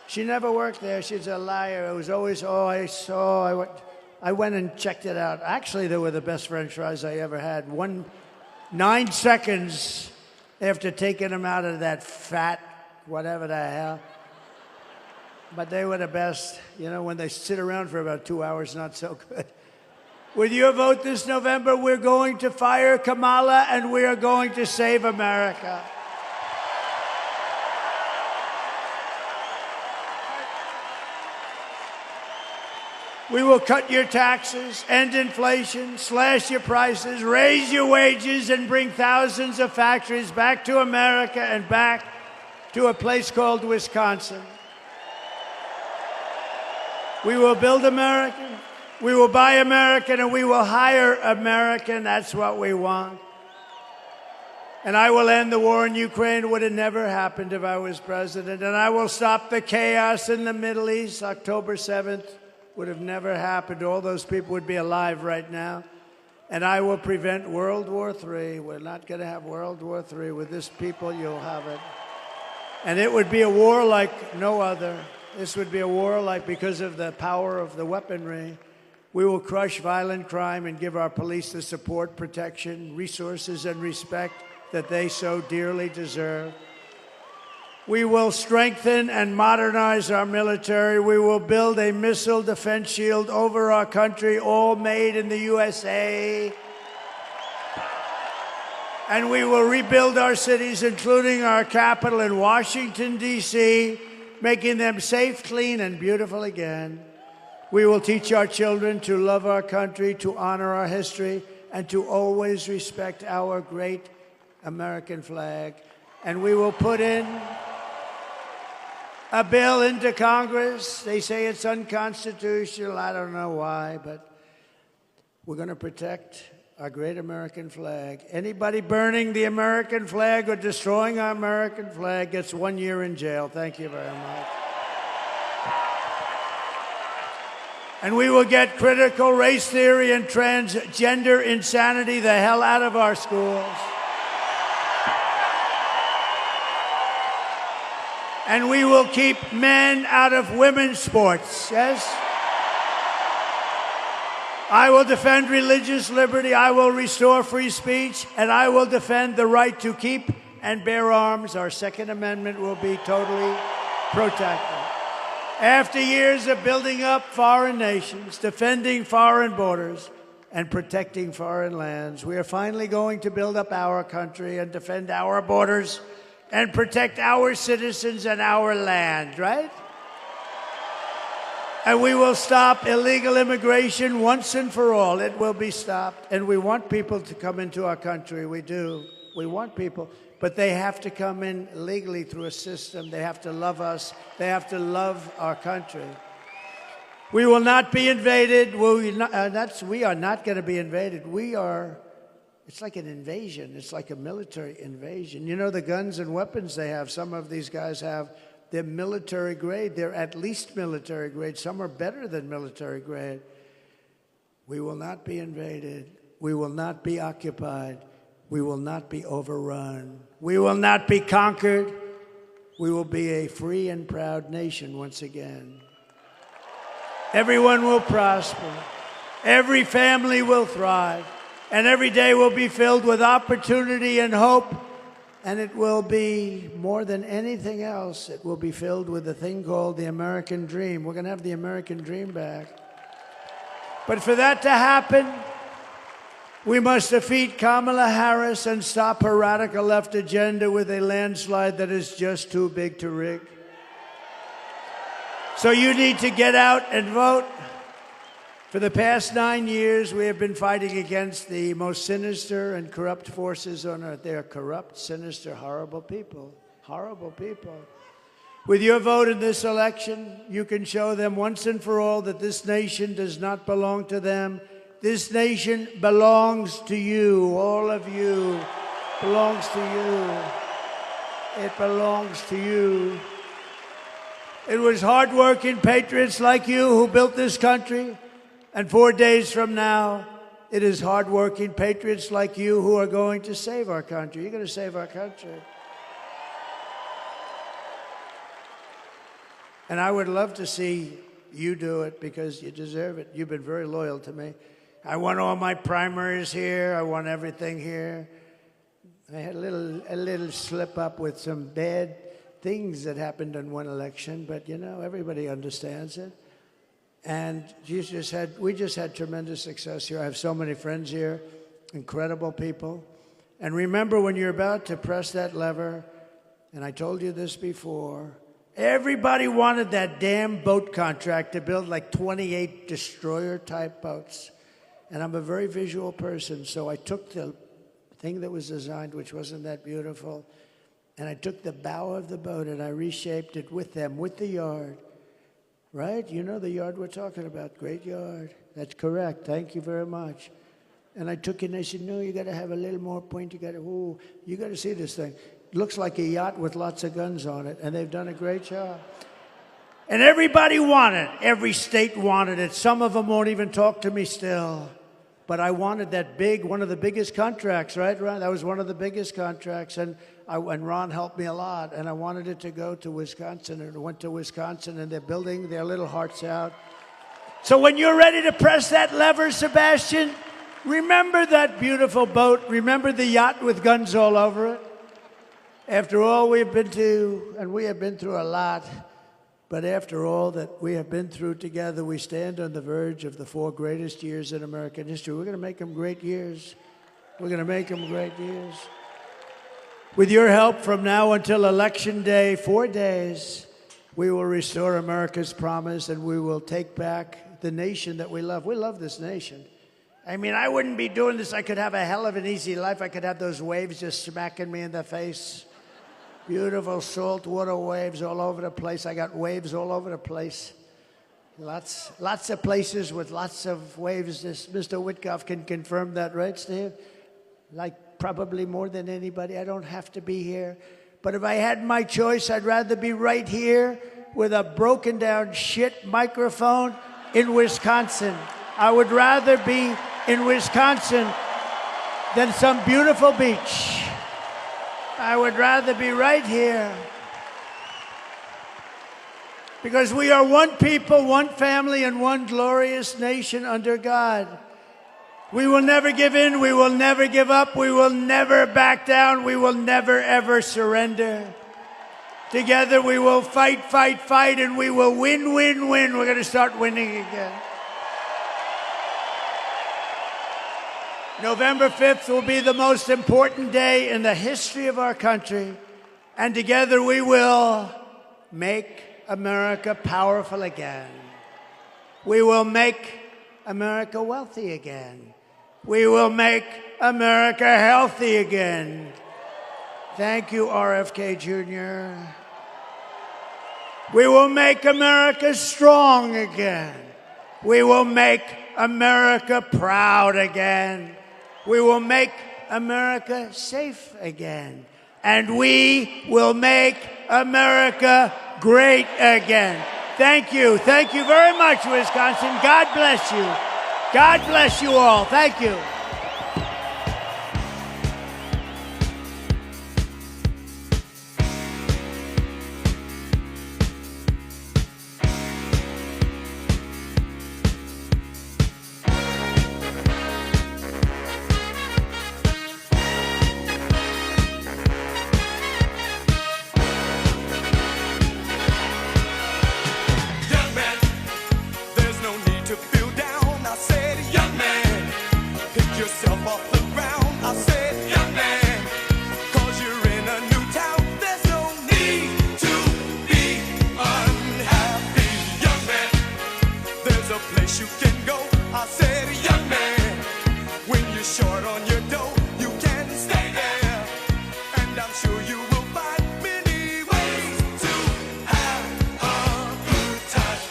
She never worked there. She's a liar. It was always, I went and checked it out. Actually, they were the best French fries I ever had. 9 seconds after taking them out of that fat, whatever the hell. But they were the best. You know, when they sit around for about 2 hours, not so good. With your vote this November, we're going to fire Kamala and we are going to save America. We will cut your taxes, end inflation, slash your prices, raise your wages, and bring thousands of factories back to America and back to a place called Wisconsin. We will build American, we will buy American, and we will hire American. That's what we want. And I will end the war in Ukraine. It would have never happened if I was president. And I will stop the chaos in the Middle East. October 7th would have never happened. All those people would be alive right now. And I will prevent World War III. We're not going to have World War III. With this people, you'll have it. And it would be a war like no other. This would be a war like, because of the power of the weaponry. We will crush violent crime and give our police the support, protection, resources, and respect that they so dearly deserve. We will strengthen and modernize our military. We will build a missile defense shield over our country, all made in the USA. And we will rebuild our cities, including our capital in Washington, D.C., making them safe, clean, and beautiful again. We will teach our children to love our country, to honor our history, and to always respect our great American flag. And we will put in a bill into Congress. They say it's unconstitutional. I don't know why, but we're going to protect our great American flag. Anybody burning the American flag or destroying our American flag gets 1 year in jail. Thank you very much. And we will get critical race theory and transgender insanity the hell out of our schools. And we will keep men out of women's sports, yes? I will defend religious liberty, I will restore free speech, and I will defend the right to keep and bear arms. Our Second Amendment will be totally protected. After years of building up foreign nations, defending foreign borders, and protecting foreign lands, we are finally going to build up our country and defend our borders and protect our citizens and our land, right? And we will stop illegal immigration once and for all. It will be stopped. And we want people to come into our country. We do. We want people. But they have to come in legally through a system. They have to love us. They have to love our country. We will not be invaded. We are not going to be invaded. It's like an invasion. It's like a military invasion. You know, the guns and weapons they have, some of these guys have, they're military grade. They're at least military grade. Some are better than military grade. We will not be invaded. We will not be occupied. We will not be overrun. We will not be conquered. We will be a free and proud nation once again. Everyone will prosper. Every family will thrive. And every day will be filled with opportunity and hope. And it will be, more than anything else, it will be filled with a thing called the American dream. We're going to have the American dream back. But for that to happen, we must defeat Kamala Harris and stop her radical left agenda with a landslide that is just too big to rig. So you need to get out and vote. For the past 9 years, we have been fighting against the most sinister and corrupt forces on earth. They are corrupt, sinister, horrible people. Horrible people. With your vote in this election, you can show them once and for all that this nation does not belong to them. This nation belongs to you. All of you belongs to you. It belongs to you. It was hardworking patriots like you who built this country. And 4 days from now, it is hardworking patriots like you who are going to save our country. You're going to save our country. And I would love to see you do it because you deserve it. You've been very loyal to me. I won all my primaries here. I won everything here. I had a little slip up with some bad things that happened in one election, but you know, everybody understands it. And we just had tremendous success here. I have so many friends here, incredible people. And remember, when you're about to press that lever, and I told you this before, everybody wanted that damn boat contract to build like 28 destroyer-type boats. And I'm a very visual person, so I took the thing that was designed, which wasn't that beautiful, and I took the bow of the boat and I reshaped it with them, with the yard. Right? You know the yard we're talking about. Great yard. That's correct. Thank you very much. And I took it and I said, no, you got to have a little more point. You got to see this thing. It looks like a yacht with lots of guns on it. And they've done a great job. And everybody wanted it. Every state wanted it. Some of them won't even talk to me still. But I wanted that one of the biggest contracts, right, Ron? That was one of the biggest contracts. And Ron helped me a lot, and I wanted it to go to Wisconsin, and it went to Wisconsin, and they're building their little hearts out. So when you're ready to press that lever, Sebastian, remember that beautiful boat. Remember the yacht with guns all over it. After all we've been to, and we have been through a lot, but after all that we have been through together, we stand on the verge of the 4 greatest years in American history. We're going to make them great years. We're going to make them great years. With your help, from now until Election Day, 4 days, we will restore America's promise and we will take back the nation that we love. We love this nation. I mean, I wouldn't be doing this. I could have a hell of an easy life. I could have those waves just smacking me in the face. Beautiful saltwater waves all over the place. I got waves all over the place. Lots of places with lots of waves. Mr. Witkoff can confirm that, right, Steve? Like probably more than anybody. I don't have to be here. But if I had my choice, I'd rather be right here with a broken down shit microphone in Wisconsin. I would rather be in Wisconsin than some beautiful beach. I would rather be right here. Because we are one people, one family, and one glorious nation under God. We will never give in. We will never give up. We will never back down. We will never, ever surrender. Together we will fight, fight, fight, and we will win, win, win. We're going to start winning again. November 5th will be the most important day in the history of our country. And together we will make America powerful again. We will make America wealthy again. We will make America healthy again. Thank you, RFK Jr. We will make America strong again. We will make America proud again. We will make America safe again. And we will make America great again. Thank you. Thank you very much, Wisconsin. God bless you. God bless you all. Thank you. Young man, there's no need to feel down. I said, young man, pick I said, young man, when you're short on your dough, you can stay there. And I'm sure you will find many ways to have a good time.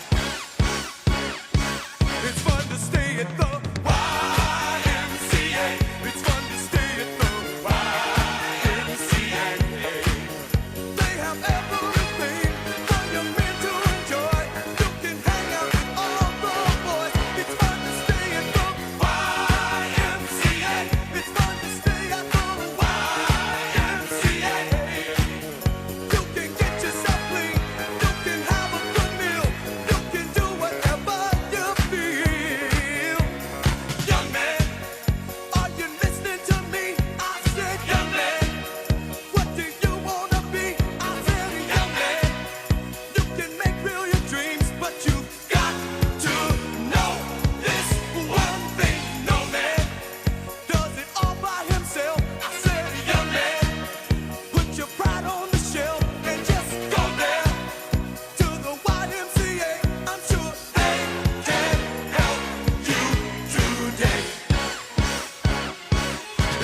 It's fun to stay at the YMCA. It's fun to stay at the YMCA. They have everything for young men to enjoy. You can hang out with all the boys. It's fun to stay at the YMCA. It's fun to stay at the YMCA. You can get yourself clean. You can have a good meal. You can do whatever you feel. Young man, are you listening to me? I said, young man, what do you wanna be? I said, young man, you can make real your dreams, but you've got to know this one thing. No man does it all by himself. I said, young man, put your pride on the shelf and just go there to the YMCA. I'm sure they can help you today.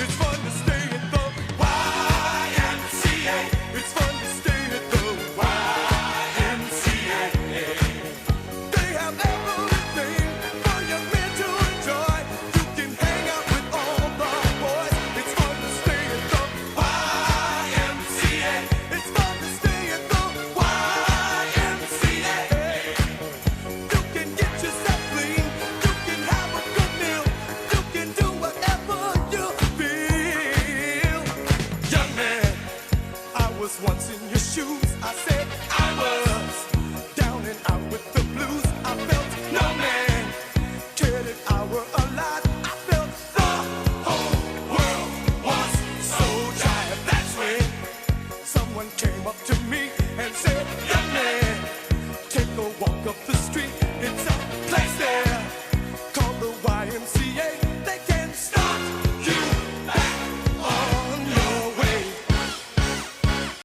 It's fun to stay at the YMCA. It's fun to stay at the YMCA. They have everything for young men to enjoy. You can hang out with all the boys. It's fun to stay at the YMCA. It's fun to stay at the YMCA. You can get yourself clean. You can have a good meal. You can do whatever you feel. Young man, I was once in your shoes. I said I was down and out with the blues. I felt no man cared if I were alive. I felt the whole world was so tired. That's when someone came up to me and said, young man, take a walk up the street. It's a